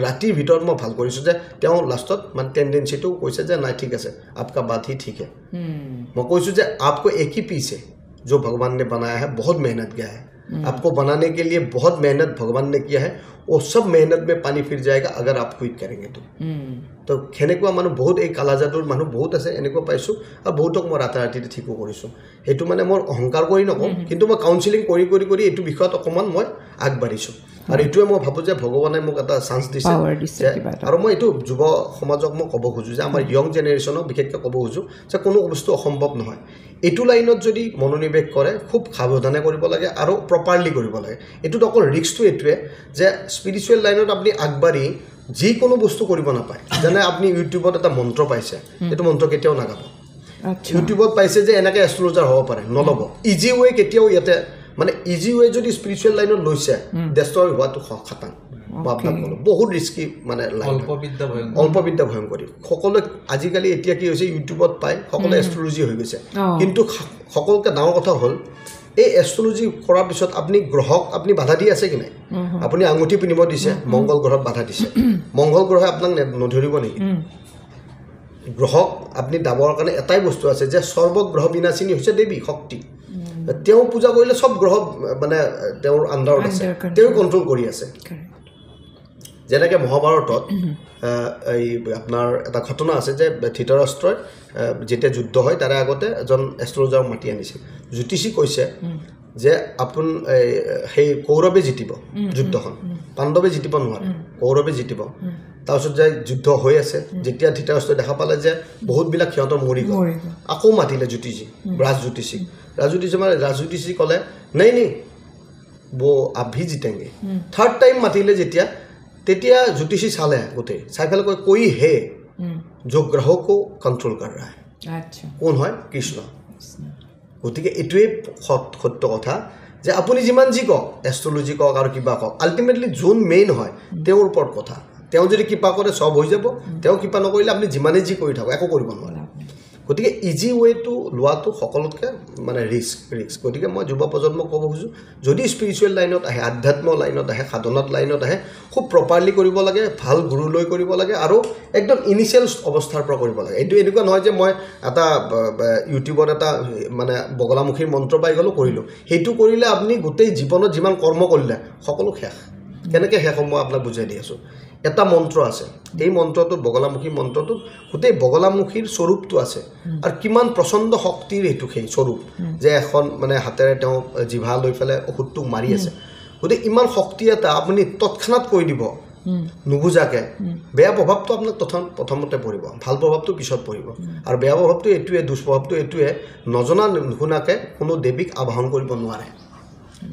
ৰাতিৰ ভিতৰত মই ভাল কৰিছোঁ যে তেওঁ লাষ্টত মানে টেণ্ডেঞ্চিটো কৈছে যে নাই ঠিক আছে আপকা বাত হি ঠিক হে মই কৈছোঁ যে आपको एक ही पीस है जो भगवान ने बनाया है बहुत मेहनत किया है आपको बनाने के लिए बहुत मेहनत भगवान ने किया है वो सब मेहनत में पानी फिर जाएगा अगर आप क्विट करेंगे तो সেনেকুৱা মানুহ বহুত এই কালা যাদুৰ মানুহ বহুত আছে এনেকুৱা পাইছোঁ আৰু বহুতক মই ৰাতিতে ঠিকো কৰিছোঁ সেইটো মানে মোৰ অহংকাৰ কৰি নকওঁ কিন্তু মই কাউন্সেলিং কৰি এইটো বিষয়ত অকণমান মই আগবাঢ়িছোঁ আৰু এইটোৱে মই ভাবোঁ যে ভগৱানে মোক এটা চান্স দিছে আৰু মই এইটো যুৱ সমাজক মই ক'ব খোজোঁ যে আমাৰ য়ং জেনেৰেশ্যনক বিশেষকৈ ক'ব খোজোঁ যে কোনো বস্তু অসম্ভৱ নহয় এইটো লাইনত যদি মনোনিৱেশ কৰে খুব সাৱধানে কৰিব লাগে আৰু প্ৰপাৰলি কৰিব লাগে এইটোত অকল ৰিস্কটো এইটোৱে যে স্পিৰিচুৱেল লাইনত আপুনি আগবাঢ়ি যিকোনো বস্তু কৰিব নাপায় যেনে আপুনি ইউটিউবত এটা মন্ত্ৰ পাইছে এইটো মন্ত্ৰ কেতিয়াও নাগাব ইউটিউবত পাইছে যে এনেকৈ এষ্ট্ৰলজাৰ হ'ব পাৰে নল'ব ইজি ৱে কেতিয়াও ইয়াতে মানে ইজি ৱে যদি স্পিৰিচুৱেল লাইনত লৈছে ডেষ্ট্ৰয় হোৱাটো খাটাং বহুত ৰিস্কি মানে অল্পবিদ্যা ভয়ংকৰী সকলোৱে আজিকালি এতিয়া কি হৈছে ইউটিউবত পায় সকলোৱে এষ্ট্ৰলজি হৈ গৈছে কিন্তু সকলোকে ডাঙৰ কথা হ'ল এই এষ্ট্ৰলজি কৰাৰ পিছত আপুনি গ্ৰহক আপুনি বাধা দি আছে কি নাই আপুনি আঙুঠি পিন্ধিব দিছে মংগল গ্ৰহক বাধা দিছে মংগল গ্ৰহে আপোনাক নধৰিব নেকি গ্ৰহক আপুনি দাবৰ কাৰণে এটাই বস্তু আছে যে সৰ্বগ্ৰহ বিনাশিনী হৈছে দেৱী শক্তি তেওঁ পূজা কৰিলে সব গ্ৰহ মানে তেওঁৰ আণ্ডাৰত আছে তেওঁ কণ্ট্ৰল কৰি আছে যেনেকৈ মহাভাৰতত এই আপোনাৰ এটা ঘটনা আছে যে ধৃতৰাষ্ট্ৰই যেতিয়া যুদ্ধ হয় তাৰে আগতে এজন এষ্ট্ৰলজাৰক মাতি আনিছিল জ্যোতিষী কৈছে যে আপোন সেই কৌৰৱে জিতিব যুদ্ধখন পাণ্ডৱে জিতিব নোৱাৰে কৌৰৱে জিতিব তাৰপিছত যে যুদ্ধ হৈ আছে যেতিয়া ধৃতৰাষ্ট্ৰই দেখা পালে যে বহুতবিলাক সিহঁতৰ মৰি গ'ল আকৌ মাতিলে জ্যোতিষী ৰাজজ্যোতিষী ক'লে নাই বো আভি জিতেংগে থাৰ্ড টাইম মাতিলে তেতিয়া জ্যোতিষী চালে গোটেই চাই পেলাই কয় কৈ হে जो ग्रहों को कंट्रोल कर रहा है কোন হয় কৃষ্ণ গতিকে এইটোৱে সত্য কথা যে আপুনি যিমান যি কওক এষ্ট্ৰলজি কওক আৰু কিবা কওক আল্টিমেটলি যোন মেইন হয় তেওঁৰ ওপৰত কথা তেওঁ যদি কৃপা কৰে সব হৈ যাব তেওঁ কৃপা নকৰিলে আপুনি যিমানে যি কৰি থাকক একো কৰিব নোৱাৰে গতিকে ইজি ৱেটো লোৱাটো সকলোতকৈ মানে ৰিস্ক গতিকে মই যুৱ প্ৰজন্মক ক'ব খোজোঁ যদি স্পিৰিচুৱেল লাইনত আহে আধ্যাত্ম লাইনত আহে সাধনাত লাইনত আহে খুব প্ৰপাৰলি কৰিব লাগে ভাল গুৰু লৈ কৰিব লাগে আৰু একদম ইনিচিয়েল অৱস্থাৰ পৰা কৰিব লাগে এইটো এনেকুৱা নহয় যে মই এটা ইউটিউবত এটা মানে বগলামুখীৰ মন্ত্ৰ পাই গ'লোঁ কৰিলোঁ সেইটো কৰিলে আপুনি গোটেই জীৱনত যিমান কৰ্ম কৰিলে সকলো শেষ কেনেকৈ শেষ হ'ব মই আপোনাক বুজাই দি আছোঁ এটা মন্ত্ৰ আছে এই মন্ত্ৰটোত বগলামুখী মন্ত্ৰটোত গোটেই বগলামুখীৰ স্বৰূপটো আছে আৰু কিমান প্ৰচণ্ড শক্তিৰ এইটো সেই স্বৰূপ যে এখন মানে হাতেৰে তেওঁ জিভা লৈ পেলাই ঔষধটোক মাৰি আছে গতিকে ইমান শক্তি এটা আপুনি তৎক্ষণাত কৈ দিব নুবুজাকৈ বেয়া প্ৰভাৱটো আপোনাক প্ৰথমতে পৰিব ভাল প্ৰভাৱটো পিছত পৰিব আৰু বেয়া প্ৰভাৱটো এইটোৱে দুষ্প্ৰভাৱটো এইটোৱে নজনা নুশুনাকৈ কোনো দেৱীক আবাহন কৰিব নোৱাৰে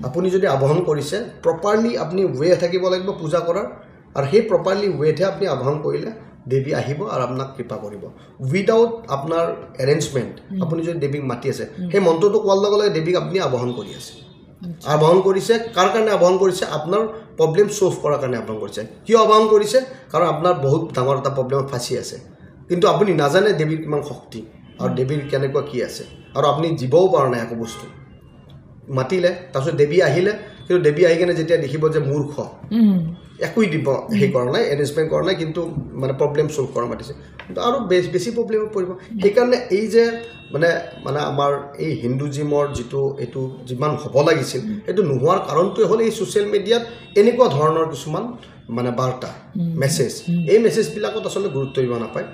আপুনি যদি আবাহন কৰিছে প্ৰপাৰলি আপুনি ৱে থাকিব লাগিব পূজা কৰাৰ আৰু সেই প্ৰপাৰলি ৱেতহে আপুনি আবাহন কৰিলে দেৱী আহিব আৰু আপোনাক কৃপা কৰিব উইদাউট আপোনাৰ এৰেঞ্জমেণ্ট আপুনি যদি দেৱীক মাতি আছে সেই মন্ত্ৰটো কোৱাৰ লগে লগে দেৱীক আপুনি আবাহন কৰি আছে আবাহন কৰিছে কাৰ কাৰণে আবাহন কৰিছে আপোনাৰ প্ৰব্লেম ছল্ভ কৰাৰ কাৰণে আবাহন কৰিছে কিয় আবাহন কৰিছে কাৰণ আপোনাৰ বহুত ডাঙৰ এটা প্ৰব্লেমত ফাঁচি আছে কিন্তু আপুনি নাজানে দেৱীৰ কিমান শক্তি আৰু দেৱীৰ কেনেকুৱা কি আছে আৰু আপুনি দিবও পৰা নাই একো বস্তু মাতিলে তাৰপিছত দেৱী আহিলে কিন্তু দেৱী আহি কিনে যেতিয়া দেখিব যে মূৰ্খ একোই দিব সেই কৰা নাই এৰেঞ্জমেণ্ট কৰা নাই কিন্তু মানে প্ৰব্লেম ছল্ভ কৰা মাতিছে কিন্তু আৰু বেছি প্ৰব্লেমত পৰিব সেইকাৰণে এই যে মানে আমাৰ এই হিন্দুজিমৰ যিটো এইটো যিমান হ'ব লাগিছিল সেইটো নোহোৱাৰ কাৰণটোৱে হ'ল এই ছ'চিয়েল মিডিয়াত এনেকুৱা ধৰণৰ কিছুমান মানে বাৰ্তা মেছেজ এই মেছেজবিলাকত আচলতে গুৰুত্ব দিব নাপায়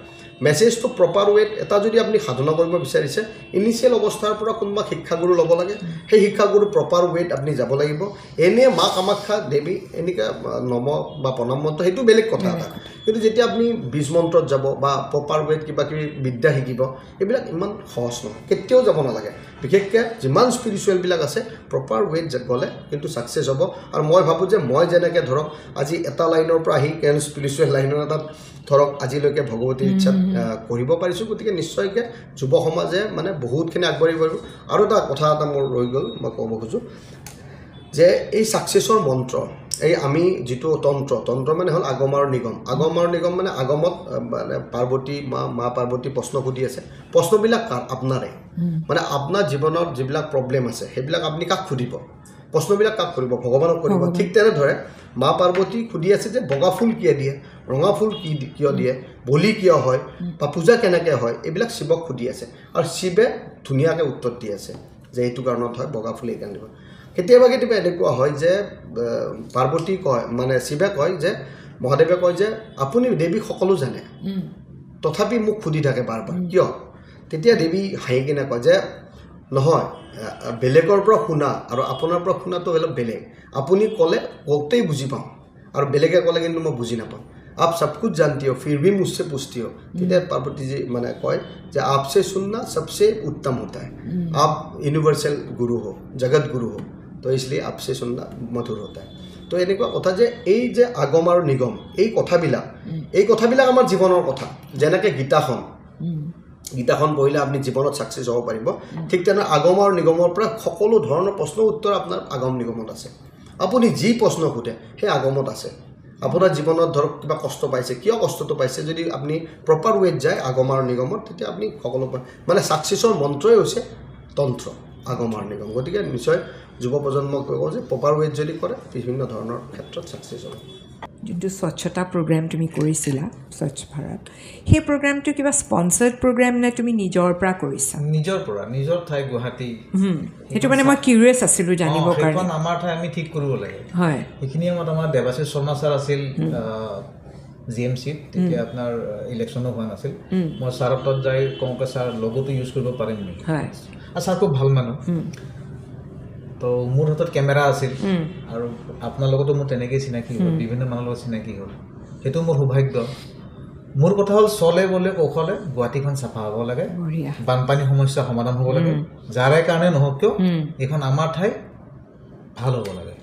মেছেজটো প্ৰপাৰ ৱেত এটা যদি আপুনি সাধনা কৰিব বিচাৰিছে ইনিচিয়েল অৱস্থাৰ পৰা কোনোবা শিক্ষাগুৰু ল'ব লাগে সেই শিক্ষাগুৰু প্ৰপাৰ ৱেত আপুনি যাব লাগিব এনে মা কামাখ্যা দেৱী এনেকৈ নম বা প্ৰণাম মন্ত্ৰ সেইটো বেলেগ কথা এটা কিন্তু যেতিয়া আপুনি বীজ মন্ত্ৰত যাব বা প্ৰপাৰ ৱেত কিবা কিবি বিদ্যা শিকিব এইবিলাক ইমান সহজ নহয় কেতিয়াও যাব নালাগে বিশেষকৈ যিমান স্পিৰিচুৱেলবিলাক আছে প্ৰপাৰ ৱেত গ'লে কিন্তু ছাকচেছ হ'ব আৰু মই ভাবোঁ যে মই যেনেকৈ ধৰক আজি এটা লাইনৰ পৰা আহি কেন স্পিৰিচুৱেল লাইনৰ এটাত ধৰক আজিলৈকে ভগৱতীৰ ইচ্ছাত কৰিব পাৰিছোঁ গতিকে নিশ্চয়কৈ যুৱ সমাজে মানে বহুতখিনি আগবাঢ়িব পাৰিব আৰু এটা কথা এটা মোৰ ৰৈ গ'ল মই ক'ব খোজোঁ যে এই ছাকচেছৰ মন্ত্ৰ এই আমি যিটো তন্ত্ৰ মানে হ'ল আগম আৰু নিগম মানে আগমত মানে পাৰ্বতী মা পাৰ্বতী প্ৰশ্ন সুধি আছে প্ৰশ্নবিলাক আপোনাৰে মানে আপোনাৰ জীৱনত যিবিলাক প্ৰব্লেম আছে সেইবিলাক আপুনি কাক সুধিব প্ৰশ্নবিলাক কাক কৰিব ভগৱানক কৰিব ঠিক তেনেদৰে মা পাৰ্বতী সুধি আছে যে বগা ফুল কিয় দিয়ে ৰঙা ফুল কিয় দিয়ে বলি কিয় হয় বা পূজা কেনেকৈ হয় এইবিলাক শিৱক সুধি আছে আৰু শিৱে ধুনীয়াকৈ উত্তৰ দি আছে যে এইটো কাৰণত হয় বগা ফুল এইকাৰণে হয় কেতিয়াবা এনেকুৱা হয় যে পাৰ্বতী কয় মানে শিৱে কয় যে মহাদেৱে কয় যে আপুনি দেৱী সকলো জানে তথাপি মোক সুধি থাকে বাৰ বাৰ কিয় তেতিয়া দেৱী হাঁহি কিনে কয় যে নহয় বেলেগৰ পৰা শুনা আৰু আপোনাৰ পৰা শুনাটো অলপ বেলেগ আপুনি ক'লে কওঁতেই বুজি পাওঁ আৰু বেলেগে ক'লে কিন্তু মই বুজি নাপাওঁ आप सब कुछ जानती हो फिर भी मुझसे पूछती हो তেতিয়া पार्वती जी মানে কয় যে आपसे सुनना सबसे उत्तम होता है आप यूनिवर्सल गुरु हो जगत गुरु हो तो इसलिए आपसे सुनना मधुर होता है तो এনেকুৱা কথা যে এই যে আগম আৰু নিগম এই কথাবিলাক আমাৰ জীৱনৰ কথা যেনেকৈ গীতাখন পঢ়িলে আপুনি জীৱনত ছাকচেছ হ'ব পাৰিব ঠিক তেনে আগম আৰু নিগমৰ পৰা সকলো ধৰণৰ প্ৰশ্ন উত্তৰ আপোনাৰ আগম নিগমত আছে আপুনি যি প্ৰশ্ন সোধে সেই আগমত আছে আপোনাৰ জীৱনত ধৰক কিবা কষ্ট পাইছে কিয় কষ্টটো পাইছে যদি আপুনি প্ৰপাৰ ৱেত যায় আগম আৰু নিগমত তেতিয়া আপুনি সকলো মানে ছাকচেছৰ মন্ত্ৰই হৈছে তন্ত্ৰ আগম আৰু নিগম গতিকে নিশ্চয় যুৱ প্ৰজন্মক কওঁ যে প্ৰপাৰ ৱেত যদি কৰে বিভিন্ন ধৰণৰ ক্ষেত্ৰত ছাকচেছ হ'ব যোনটো স্বচ্ছতা প্ৰগ্ৰেম তুমি কৰিছিলা স্বচ্ছ ভাৰত সেই প্ৰগ্ৰেমটো কিবা স্পন্সাৰ্ড প্ৰগ্ৰেম নে তুমি নিজৰ পৰা কৰিছা নিজৰ ঠাই গুৱাহাটী সেইটো মানে মই কিউৰিয়াছ আছিলোঁ জানিব কাৰণে আমাৰ ঠাই আমি ঠিক কৰিব লাগে হয় সেইখিনি সময়ত আমাৰ দেৱাশীষ শৰ্মা ছাৰ আছিল জিএমচিত তেতিয়া আপোনাৰ ইলেকশ্যনো হোৱা নাছিল মই ছাৰৰ তাত যাই কওঁকে ছাৰ লগতো ইউজ কৰিব পাৰিম নেকি হয় আৰু ছাৰ খুব ভাল মানুহ তো মোৰ হাতত কেমেৰা আছিল আৰু আপোনাৰ লগতো মোৰ তেনেকেই চিনাকি হ'ল বিভিন্ন মানুহৰ লগত চিনাকি হ'ল সেইটো মোৰ সৌভাগ্য মোৰ কথা হ'ল চলে বলে কৌশলে গুৱাহাটীখন চাফা হ'ব লাগে বানপানীৰ সমস্যা সমাধান হ'ব লাগে যাৰে কাৰণে নহওক কিয় এইখন আমাৰ ঠাই ভাল হ'ব লাগে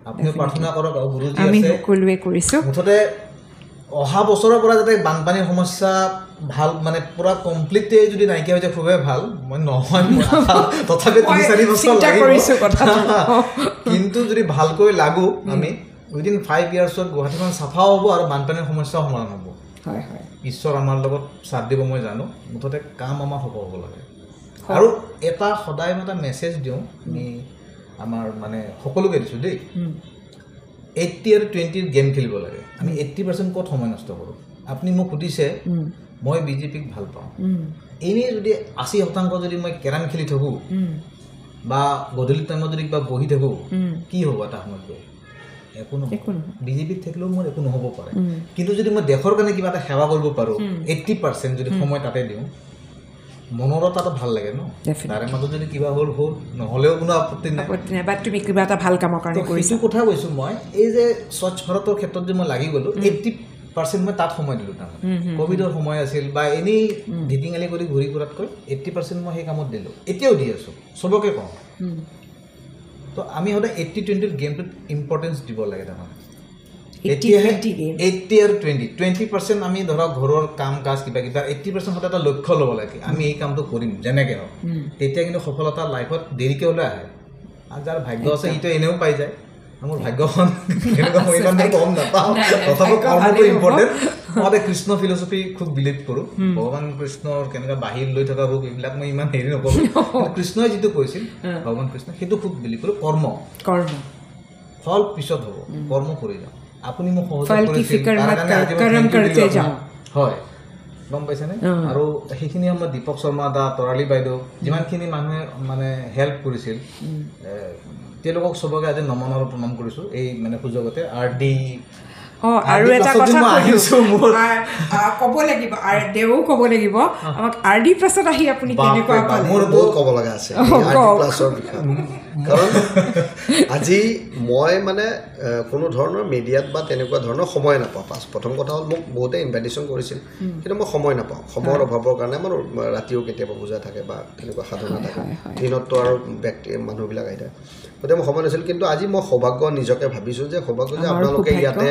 আপুনি প্ৰাৰ্থনা কৰক আৰু গুৰুজী আছে আমি সকলোৱে কৰিছোঁ মুঠতে অহা বছৰৰ পৰা যাতে বানপানীৰ সমস্যা ভাল মানে পুৰা কমপ্লিটলি যদি নাইকিয়া হৈ যায় খুবেই ভাল মই নহয় তথাপি 3-4 বছৰ লাগিব কিন্তু যদি ভালকৈ লাগো আমি উইদিন 5 ইয়াৰ্ছত গুৱাহাটীখন চাফা হ'ব আৰু বানপানীৰ সমস্যাও সমাধান হ'ব হয় ঈশ্বৰ আমাৰ লগত সাথ দিব মই জানো মুঠতে কাম আমাৰ হ'ব লাগে আৰু এটা সদায় এটা মেছেজ দিওঁ আমি আমাৰ মানে সকলোকে দিছোঁ দেই 80 আৰু 20 গেম খেলিব লাগে আমি 80% ক'ত সময় নষ্ট কৰোঁ আপুনি মোক সুধিছে মই বিজেপিক ভাল পাওঁ এনেই যদি 80% যদি মই কেৰাম খেলি থাকোঁ বা গধূলি টাইমত যদি কিবা বহি থাকোঁ কি হ'ব এটা সময়ত গৈ একো নহয় বিজেপিত থাকিলেও মোৰ একো নহ'ব পাৰে কিন্তু যদি মই দেশৰ কাৰণে কিবা এটা সেৱা কৰিব পাৰোঁ 80% যদি সময় তাতে দিওঁ মনৰ এটা ভাল লাগে ন তাৰে মাজত যদি কিবা হ'ল নহ'লেও কোনো আপত্তি নাই বা তুমি কিবা এটা ভাল কামৰ কাৰণে কৰিছোঁ কথা কৈছোঁ মই এই যে স্বচ্ছ ভাৰতৰ ক্ষেত্ৰত যে মই লাগি গ'লোঁ 80% মই তাত সময় দিলোঁ তাৰমানে ক'ভিডৰ সময় আছিল বা এনেই ঢিটিঙালি কৰি ঘূৰি ফুৰাতকৈ 80% মই সেই কামত দিলোঁ এতিয়াও দি আছোঁ চবকে কওঁ তো আমি সদায় 80-20 গেমটোত ইম্পৰ্টেঞ্চ দিব লাগে তাৰমানে 80 আৰু 20% আমি ধৰক ঘৰৰ কাম কাজ কিবা 80% সদায় এটা লক্ষ্য ল'ব লাগে আমি এই কামটো কৰিম যেনেকৈ হওক তেতিয়া কিন্তু সফলতা লাইফত দেৰিকৈ হ'লে আহে আৰু যাৰ ভাগ্য আছে সিটো এনেও পাই যায় মোৰ ভাগ্যখন মই ইমান কম নাপাওঁ তথাপি কৰ্মটো ইম্পৰ্টেণ্ট মই কৃষ্ণ ফিলচফি খুব বিলিভ কৰোঁ ভগৱান কৃষ্ণৰ কেনেকৈ বাহিৰ লৈ থকা ৰূপ এইবিলাক মই ইমান হেৰি নকৰোঁ কৃষ্ণই যিটো কৈছিল ভগৱান কৃষ্ণ সেইটো খুব বিলিভ কৰোঁ কৰ্ম ফল পিছত হ'ব কৰ্ম কৰি যাওঁ আপুনি মোক হয় গম পাইছেনে আৰু সেইখিনি সময়ত দীপক শৰ্মা দা তৰালী বাইদেউ যিমানখিনি মানুহে মানে হেল্প কৰিছিল তেওঁলোকক চবকে আজি নমন আৰু প্ৰণাম কৰিছোঁ এই মানে সুযোগতে RD আৰু এটা কথা ক'ব লাগিব দেও ক'ব লাগিব আমাক RD প্লাছত আহি আপুনি কেনেকুৱা পালে মোৰ বহুত ক'ব লগা আছে RD প্লাছৰ বিষয়ে কাৰণ আজি মই মানে কোনো ধৰণৰ মিডিয়াত বা তেনেকুৱা ধৰণৰ সময় নাপাওঁ প্ৰথম কথা হ'ল মোক বহুতে ইনভাইটেশ্যন কৰিছিল কিন্তু মই সময় নাপাওঁ সময়ৰ অভাৱৰ কাৰণে মোৰ ৰাতিও কেতিয়াবা পূজা থাকে বা তেনেকুৱা সাধনা থাকে দিনততো আৰু মানুহবিলাক আহি থাকে গতিকে মই সময় নাছিল কিন্তু আজি মই সৌভাগ্য নিজকে ভাবিছোঁ যে সৌভাগ্য যে আপোনালোকে ইয়াতে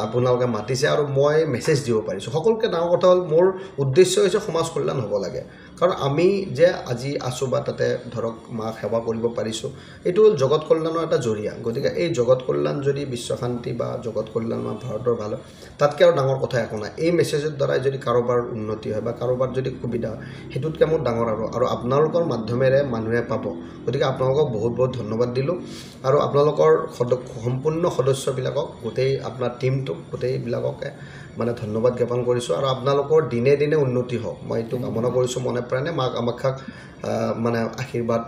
আপোনালোকে মাতিছে আৰু মই মেছেজ দিব পাৰিছোঁ সকলোকে ডাঙৰ কথা হ'ল মোৰ উদ্দেশ্য হৈছে সমাজ কল্যাণ হ'ব লাগে কাৰণ আমি যে আজি আছোঁ বা তাতে ধৰক মাক সেৱা কৰিব পাৰিছোঁ এইটো হ'ল জগত কল্যাণৰ এটা জৰিয়া গতিকে এই জগত কল্যাণ যদি বিশ্ব শান্তি বা জগত কল্যাণ বা ভাৰতৰ ভাল হয় তাতকৈ আৰু ডাঙৰ কথা একো নাই এই মেছেজৰ দ্বাৰাই যদি কাৰোবাৰ উন্নতি হয় বা কাৰোবাৰ যদি সুবিধা হয় সেইটোতকৈ মোৰ ডাঙৰ আৰু আপোনালোকৰ মাধ্যমেৰে মানুহে পাব গতিকে আপোনালোকক বহুত বহুত ধন্যবাদ দিলোঁ আৰু আপোনালোকৰ সম্পূৰ্ণ সদস্যবিলাকক গোটেই আপোনাৰ টীমটোক গোটেইবিলাককে মানে ধন্যবাদ জ্ঞাপন কৰিছোঁ আৰু আপোনালোকৰ দিনে দিনে উন্নতি হওক মই এইটো কামনা কৰিছোঁ মনে প্ৰাণে মাক কামাখ্যাক মানে আশীৰ্বাদ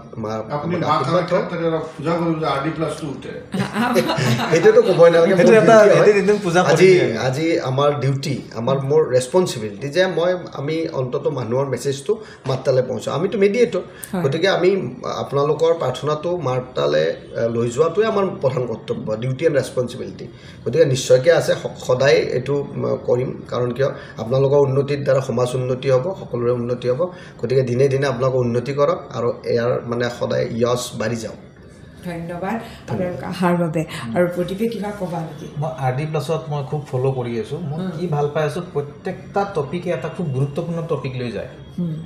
সেইটোতো ক'বই নালাগে আজি আমাৰ ডিউটি মোৰ ৰেছপনচিবিলিটি যে আমি অন্তত মানুহৰ মেছেজটো মাত্ৰালৈ পहुঁচাওঁ আমিতো মিডিয়েটৰ গতিকে আমি আপোনালোকৰ প্ৰাৰ্থনাটো মাত্ৰালৈ লৈ যোৱাটোৱে আমাৰ প্ৰধান কৰ্তব্য ডিউটি এণ্ড ৰেছপনচিবিলিটি গতিকে নিশ্চয়কৈ আছে সদায় এইটো কৰিম কাৰণ কিয় আপোনালোকৰ উন্নতিৰ দ্বাৰা সমাজ উন্নতি হ'ব সকলোৰে উন্নতি হ'ব গতিকে দিনে দিনে আপোনালোকৰ উন্নতি কৰক আৰু ইয়াৰ মানে সদায় যশ বাঢ়ি যাওক ধন্যবাদ অহাৰ বাবে আৰু প্ৰতিভে কিবা ক'বা নেকি মই RD প্লাছত মই খুব ফ'ল' কৰি আছোঁ মই কি ভাল পাই আছোঁ প্ৰত্যেকটা টপিকে এটা খুব গুৰুত্বপূৰ্ণ টপিক লৈ যায়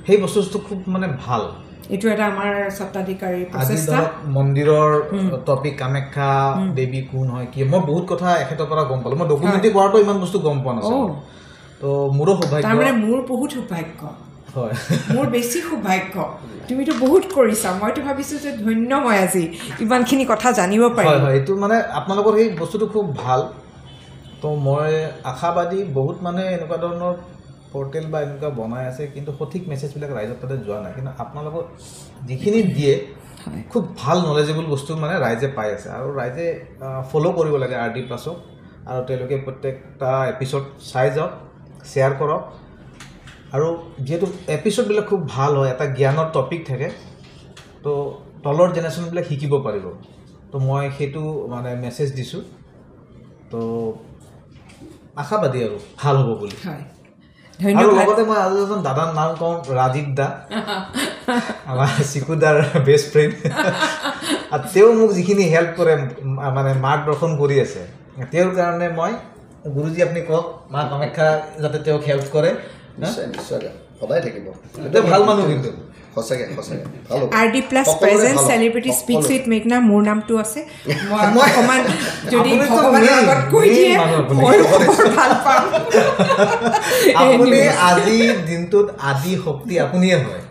সেই বস্তুটো খুব মানে ভাল এইটো এটা আমাৰ স্বত্বাধিকাৰী প্ৰচেষ্টা মন্দিৰৰ টপিক কামাখ্যা দেৱী কোন হয় কি মই বহুত কথা এখেতৰ পৰা গম পালোঁ মই ডকুমেণ্টাৰী কৰাটো ইমান বস্তু গম পোৱা নাছিলোঁ তো মোৰো সৌভাগ্য তাৰমানে মোৰ বহুত সৌভাগ্য হয় মোৰ বেছি সৌভাগ্য তুমিতো বহুত কৰিছা মইতো ভাবিছোঁ যে ধন্য মই আজি ইমানখিনি কথা জানিব পাৰিম হয় এইটো মানে আপোনালোকৰ সেই বস্তুটো খুব ভাল তো মই আশাবাদী বহুত মানে এনেকুৱা ধৰণৰ পৰ্টেল বা এনেকুৱা বনাই আছে কিন্তু সঠিক মেছেজবিলাক ৰাইজৰ তাতে যোৱা নাই কিন্তু আপোনালোকৰ যিখিনি দিয়ে খুব ভাল নলেজেবল বস্তু মানে ৰাইজে পাই আছে আৰু ৰাইজে ফ'ল' কৰিব লাগে RD প্লাছক আৰু তেওঁলোকে প্ৰত্যেকটা এপিছ'ড চাই যাওক শ্বেয়াৰ কৰক আৰু যিহেতু এপিছ'ডবিলাক খুব ভাল হয় এটা জ্ঞানৰ টপিক থাকে তো তলৰ জেনেৰেশ্যনবিলাক শিকিব পাৰিব তো মই সেইটো মানে মেছেজ দিছোঁ তো আশাবাদী আৰু ভাল হ'ব বুলি আৰু লগতে মই আৰু এজন দাদাৰ নাম কওঁ ৰাজীৱ দা আমাৰ চিকুদাৰ বেষ্ট ফ্ৰেণ্ড আৰু তেওঁ মোক যিখিনি হেল্প কৰে মানে মাৰ্গদৰ্শন কৰি আছে তেওঁৰ কাৰণে মই গুৰুজী আপুনি কওক মা কামাখ্যা যাতে তেওঁক হেল্প কৰে নিশ্চয় নিশ্চয় সদায় থাকিব এটা ভাল মানুহ কিন্তু সঁচাকৈ সঁচাকৈ ভাল হ'ব RD Plus present celebrity speaks with Meghna মোৰ নামটো আছে মই অকমান যদি ভগৱানৰ আগত কৈ দিয়ে মই ভাল পাম আপুনি আজি দিনটোত আদি শক্তি আপুনিয়ে হয়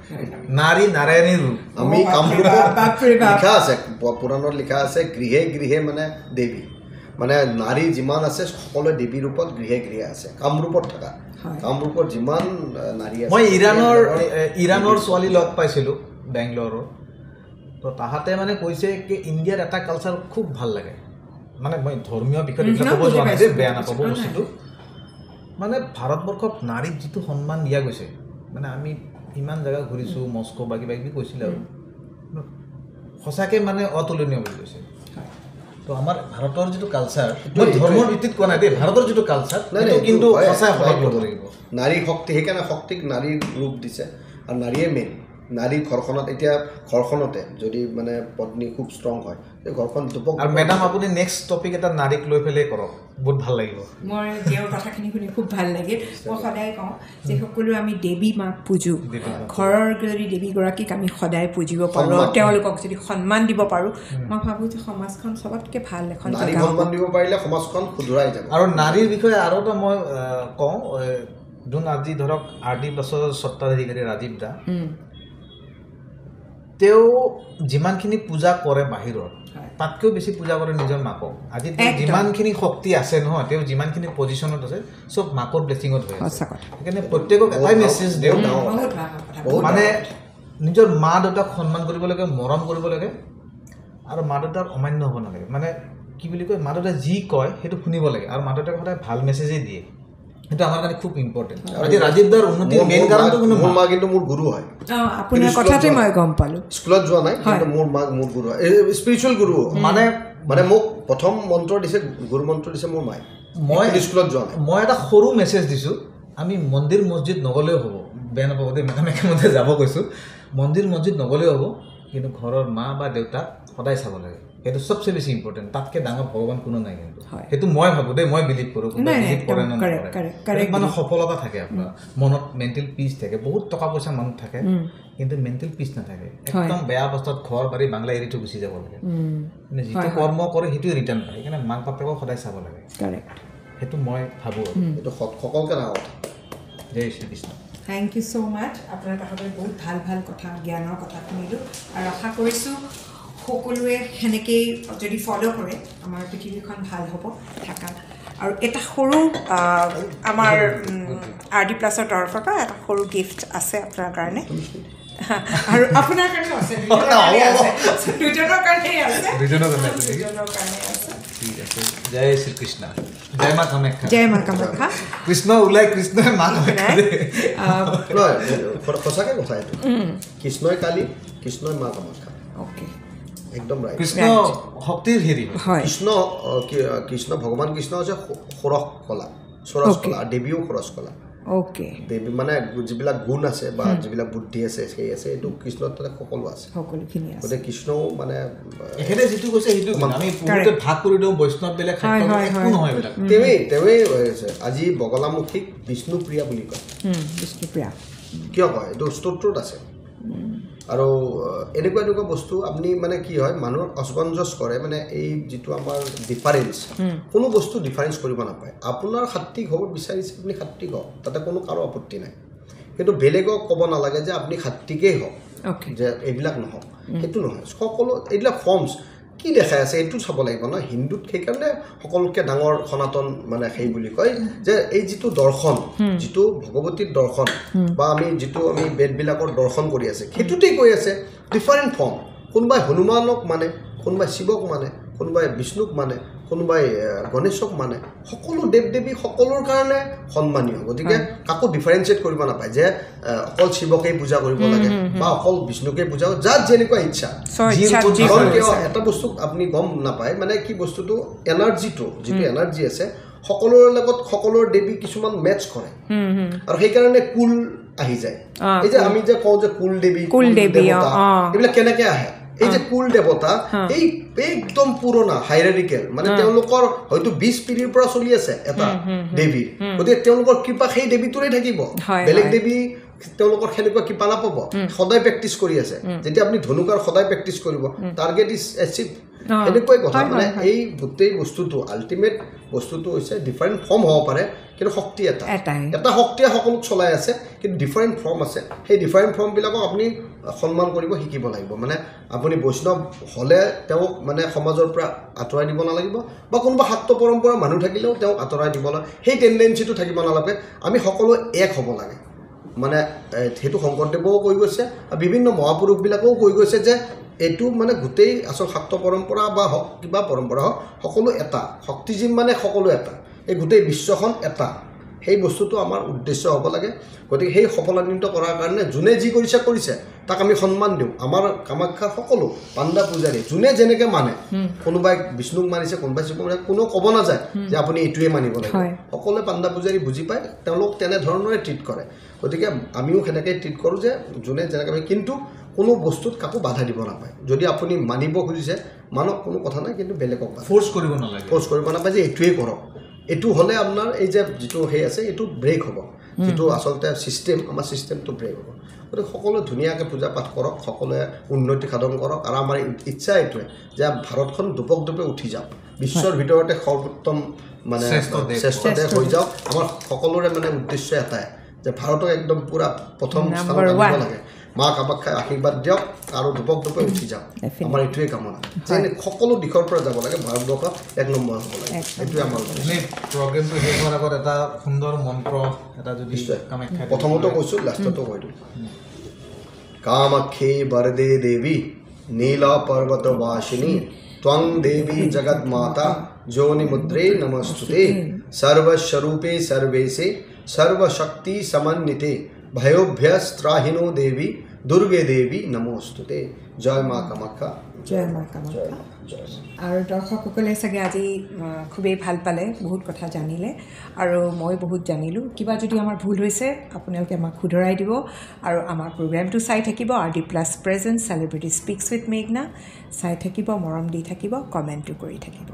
নাৰী নাৰায়ণী ৰূপ আমি কামৰূপত লিখা আছে পুৰাণত লিখা আছে গৃহে গৃহে মানে দেৱী মানে নাৰী যিমান আছে সকলোৱে দেৱীৰ ৰূপত গৃহে গৃহে আছে কামৰূপত থকা কামৰূপত যিমান নাৰী আছে মই ইৰাণৰ ছোৱালী লগ পাইছিলোঁ বেংগলোৰৰ তো তাহাঁতে মানে কৈছে কি ইণ্ডিয়াৰ এটা কালচাৰ খুব ভাল লাগে মানে মই ধৰ্মীয় বিষয়ত এইবিলাক ক'ব যোৱা নাই যে বেয়া নাপাব বস্তুটো মানে ভাৰতবৰ্ষত নাৰীক যিটো সন্মান দিয়া গৈছে মানে আমি ইমান জেগা ঘূৰিছোঁ মস্কো বা কিবা কিবি কৈছিলে আৰু সঁচাকৈ মানে অতুলনীয় বুলি কৈছে তো আমাৰ ভাৰতৰ যিটো কালচাৰ ধৰ্মৰ ভিত্তিত কোৱা নাই দেই ভাৰতৰ যিটো কালচাৰ কিন্তু সঁচাই সহায় ল'ব লাগিব নাৰী শক্তি সেইকাৰণে শক্তিক নাৰীৰ ৰূপ দিছে আৰু নাৰীয়ে মেইন নাৰী ঘৰখনত এতিয়া ঘৰখনতে যদি মানে পত্নী খুব ষ্ট্ৰং হয় এই ঘৰখন আৰু মেডাম আপুনি নেক্সট টপিক এটা নাৰীক লৈ পেলাই কৰক বহুত ভাল লাগিব মই তেওঁৰ কথাখিনি শুনি খুব ভাল লাগিল মই সদায় কওঁ যে সকলো আমি দেৱী মাক পূজোঁ ঘৰৰ যদি দেৱীগৰাকীক আমি সদায় পুজিব পাৰোঁ তেওঁলোকক যদি সন্মান দিব পাৰোঁ মই ভাবোঁ যে সমাজখন চবতকৈ ভাল এখন নাৰী সন্মান দিব পাৰিলে সমাজখন শুধৰাই যাব আৰু নাৰীৰ বিষয়ে আৰু এটা মই কওঁ যোন আজি ধৰক RD Plusৰ স্বত্বাধিকাৰী ৰাজীৱ দা তেওঁ যিমানখিনি পূজা কৰে বাহিৰত তাতকৈও বেছি পূজা কৰে নিজৰ মাকক আজি তেওঁ যিমানখিনি শক্তি আছে নহয় তেওঁ যিমানখিনি পজিশ্যনত আছে চব মাকৰ ব্লেছিঙত হৈ আছে সেইকাৰণে প্ৰত্যেকক এটাই মেছেজ দিওঁ মানে নিজৰ মা দেউতাক সন্মান কৰিব লাগে মৰম কৰিব লাগে আৰু মা দেউতাক অমান্য হ'ব নালাগে মানে কি বুলি কয় মা দেউতাই যি কয় সেইটো শুনিব লাগে আৰু মা দেউতাক সদায় ভাল মেছেজেই দিয়ে সেইটো আমাৰ কাৰণে খুব ইম্পৰ্টেণ্ট আজি ৰাজীৱ দাৰ উন্নতিৰ মেইন কাৰণটো কোনো মোৰ মা কিন্তু মোৰ গুৰু হয় আপোনাৰ কথাতে মই গম পালোঁ স্কুলত যোৱা নাই কিন্তু মোৰ মা মোৰ গুৰু হয় স্পিৰিচুৱেল গুৰু মানে মানে মোক প্ৰথম মন্ত্ৰ দিছে গুৰু মন্ত্ৰ দিছে মোৰ মায়ে মই স্কুলত যোৱা নাই মই এটা সৰু মেছেজ দিছোঁ আমি মন্দিৰ মছজিদ নগ'লেও হ'ব বেয়া নাপাব দেই মেকামেকে মতে যাব কৈছোঁ মন্দিৰ মছজিদ নগ'লেও হ'ব কিন্তু ঘৰৰ মা বা দেউতাক সদায় চাব লাগে সেইটো চবচে বেছি ইম্পৰ্টেণ্ট তাতকৈ ডাঙৰ ভগৱান কোনো নাই কিন্তু সেইটো মই ভাবোঁ দেই মই বিলিভ কৰোঁ বিলিভ কৰে নকৰে মানে সফলতা থাকে আপোনাৰ মনত মেণ্টেল পিচ থাকে বহুত টকা পইচা মানুহ থাকে কিন্তু মেণ্টেল পিচ নাথাকে একদম বেয়া অৱস্থাত ঘৰ বাৰী বাংলা এৰি থৈ গুচি যাব লাগে মানে যিটো কৰ্ম কৰে সেইটোৱে ৰিটাৰ্ণ পায় সেইকাৰণে মাক বাপেকক সদায় চাব লাগে সেইটো মই ভাবোঁ এইটো সকলোকে ডাঙৰ কথা জয় শ্ৰীকৃষ্ণ থেংক ইউ ছ' মাছ আপোনাৰ কাষতে বহুত ভাল ভাল কথা জ্ঞানৰ কথা শুনিলোঁ আৰু আশা কৰিছোঁ সকলোৱে সেনেকেই যদি ফ'ল' কৰে আমাৰ পৃথিৱীখন ভাল হ'ব থকা আৰু এটা সৰু আমাৰ RD Plusৰ তৰফৰ পৰা এটা সৰু গিফ্ট আছে আপোনাৰ কাৰণে আৰু আপোনাৰ কাৰণেও আছে দুজনৰ কাৰণেই আছে ঠিক আছে জয় শ্ৰীকৃষ্ণ জয় মা কামাখ্যা জয় মা কামাখ্যা কৃষ্ণ ওলাই কৃষ্ণই মা কামাখ্যা নহয় সঁচাকৈ কথা এইটো কৃষ্ণই কালী কৃষ্ণই মা কামাখ্যা অ'কে একদম ৰাইট কৃষ্ণ শক্তিৰ হেৰি কৃষ্ণ ভগৱান কৃষ্ণ হৈছে ষোড়শ কলা ষোড়শ কলা আৰু দেৱীও ষোড়শ কলা অ'কে দেৱী মানে যিবিলাক গুণ আছে বা যিবিলাক বুদ্ধি আছে সেই আছে এইটো কৃষ্ণৰ তাতে সকলো আছে সকলোখিনি আছে গতিকে কৃষ্ণও মানে এখেতে যিটো কৈছে সেইটো আমি পুৰুষে ভাগ কৰি দিওঁ বৈষ্ণৱ বেলেগ একো নহয় এইবিলাক তেৱেই হৈছে আজি বগলামুখীক বিষ্ণুপ্ৰিয়া বুলি কয় বিষ্ণুপ্ৰিয়া কিয় কয় এইটো স্তোত্ৰত আছে আৰু এনেকুৱা এনেকুৱা বস্তু আপুনি মানে কি হয় মানুহৰ অসমঞ্জস কৰে মানে এই যিটো আমাৰ ডিফাৰেঞ্চ কোনো বস্তু ডিফাৰেঞ্চ কৰিব নাপায় আপোনাৰ সাত্বিক হ'ব বিচাৰিছে আপুনি সাত্বিক হওক তাতে কোনো কাৰো আপত্তি নাই কিন্তু বেলেগক ক'ব নালাগে যে আপুনি সাত্বিকেই হওক যে এইবিলাক নহওক সেইটো নহয় সকলো এইবিলাক ফৰ্মছ কি দেখাই আছে এইটো চাব লাগিব ন হিন্দুত সেইকাৰণে সকলোতকৈ ডাঙৰ সনাতন মানে সেই বুলি কয় যে এই যিটো দৰ্শন যিটো ভগৱতীৰ দৰ্শন বা আমি যিটো আমি বেদবিলাকৰ দৰ্শন কৰি আছে সেইটোতেই কৈ আছে ডিফাৰেণ্ট ফৰ্ম কোনোবাই হনুমানক মানে কোনোবাই শিৱক মানে কোনোবাই বিষ্ণুক মানে কোনোবাই গণেশক মানে সকলো দেৱ দেৱী সকলোৰ কাৰণে সন্মানীয় গতিকে কাকো ডিফাৰেঞ্চিয়েট কৰিব নাপায় যে অকল শিৱকেই পূজা কৰিব লাগে বা অকল বিষ্ণুকেই পূজা যাৰ যেনেকুৱা ইচ্ছা এটা বস্তু আপুনি গম নাপায় মানে কি বস্তুটো এনাৰ্জিটো যিটো এনাৰ্জি আছে সকলোৰে লগত সকলোৰ দেৱী কিছুমান মেটচ কৰে আৰু সেইকাৰণে কুল আহি যায় এই যে আমি যে কওঁ যে কুল দেৱী এইবিলাক কেনেকৈ আহে এই যে কুল দেৱতা এই একদম পুৰণা হাইৰাৰ্কিকেল মানে তেওঁলোকৰ হয়তো 20 পিঢ়িৰ পৰা চলি আছে এটা দেৱী গতিকে তেওঁলোকৰ কৃপা সেই দেৱীটোৰে থাকিব বেলেগ দেৱী তেওঁলোকৰ সেনেকুৱা কৃপা নাপাব সদায় প্ৰেক্টিচ কৰি আছে যেতিয়া আপুনি ধনুকাৰ সদায় প্ৰেক্টিচ কৰিব টাৰ্গেট ইজ এচিভ এনেকুৱাই কথা মানে এই গোটেই বস্তুটো আল্টিমেট বস্তুটো হৈছে ডিফাৰেণ্ট ফৰ্ম হ'ব পাৰে কিন্তু শক্তি এটা শক্তিয়ে সকলোক চলাই আছে কিন্তু ডিফাৰেণ্ট ফৰ্ম আছে সেই ডিফাৰেণ্ট ফৰ্মবিলাকক আপুনি সন্মান কৰিব শিকিব লাগিব মানে আপুনি বৈষ্ণৱ হ'লে তেওঁক মানে সমাজৰ পৰা আঁতৰাই দিব নালাগিব বা কোনোবা শাক্ত পৰম্পৰা মানুহ থাকিলেও তেওঁক আঁতৰাই দিব লাগে সেই টেণ্ডেঞ্চিটো থাকিব নালাগে আমি সকলো এক হ'ব লাগে মানে সেইটো শংকৰদেৱেও কৈ গৈছে আৰু বিভিন্ন মহাপুৰুষবিলাকেও কৈ গৈছে যে এইটো মানে গোটেই আচল শাক্ত পৰম্পৰা বা হওক কিবা পৰম্পৰা হওক সকলো এটা শক্তিজীৱ মানে সকলো এটা এই গোটেই বিশ্বখন এটা সেই বস্তুটো আমাৰ উদ্দেশ্য হ'ব লাগে গতিকে সেই সফলান্বিত কৰাৰ কাৰণে যোনে যি কৰিছে তাক আমি সন্মান দিওঁ আমাৰ কামাখ্যাৰ সকলো পাণ্ডা পূজাৰী যোনে যেনেকৈ মানে কোনোবাই বিষ্ণুক মানিছে কোনোবাই শিৱক মানিছে কোনো ক'ব নাযায় যে আপুনি এইটোৱে মানিব লাগিব সকলোৱে পাণ্ডা পূজাৰী বুজি পায় তেওঁলোক তেনেধৰণৰে ট্ৰিট কৰে গতিকে আমিও সেনেকৈ ট্ৰিট কৰোঁ যে যোনে যেনেকৈ কিন্তু কোনো বস্তুত কাকো বাধা দিব নাপায় যদি আপুনি মানিব খুজিছে মানক কোনো কথা নাই কিন্তু বেলেগক ফ'ৰ্চ কৰিব নাপায় যে এইটোৱেই কৰক এইটো হ'লে আপোনাৰ এই যে যিটো সেই আছে এইটো ব্ৰেক হ'ব যিটো আচলতে চিষ্টেম আমাৰ চিষ্টেমটো ব্ৰেক হ'ব গতিকে সকলোৱে ধুনীয়াকৈ পূজা পাঠ কৰক সকলোৱে উন্নতি সাধন কৰক আৰু আমাৰ ইচ্ছা এইটোৱে যে ভাৰতখন দোপে উঠি যাওক বিশ্বৰ ভিতৰতে সৰ্বোত্তম মানে শ্ৰেষ্ঠ দেশ হৈ যাওক আমাৰ সকলোৰে মানে উদ্দেশ্য এটাই যে ভাৰতক একদম পূৰা প্ৰথম স্থানত আনিব লাগে মা কামাখ্যাই আশীৰ্বাদ দিয়ক আৰু দোপে উঠি যাওক আমাৰ এইটোৱে কামনা যে সকলো দিশৰ পৰা যাব লাগে ভাৰতবৰ্ষত 1 নম্বৰ হ'ব লাগে এইটোৱে আমাৰ প্ৰগ্ৰেমটো শেষ হোৱাৰ আগত এটা সুন্দৰ মন্ত্ৰ এটা যদি কামাখ্যা প্ৰথমতে কৈছোঁ লাষ্টতো কৈ দিওঁ কামাখ্যে বৰদে দেৱী নীলা পৰ্বত বাসিনী ত্বং দেৱী জগৎ মাতা যোনি মুদ্ৰে নমস্তুতে সৰ্বস্বৰূপে সৰ্বেশে সৰ্বশক্তি সমন্বিতে ভয়োভ্যস্ত্ৰাহিনো দেৱী দুৰ্গে দেৱী নমস্তুতে জয় মা কামাখ্যা আৰু দৰ্শকসকলে চাগে আজি খুবেই ভাল পালে বহুত কথা জানিলে আৰু মই বহুত জানিলোঁ কিবা যদি আমাৰ ভুল হৈছে আপোনালোকে আমাক শুধৰাই দিব আৰু আমাৰ প্ৰগ্ৰেমটো চাই থাকিব RD+ present celebrity speaks with মেঘনা চাই থাকিব মৰম দি থাকিব কমেণ্টো কৰি থাকিব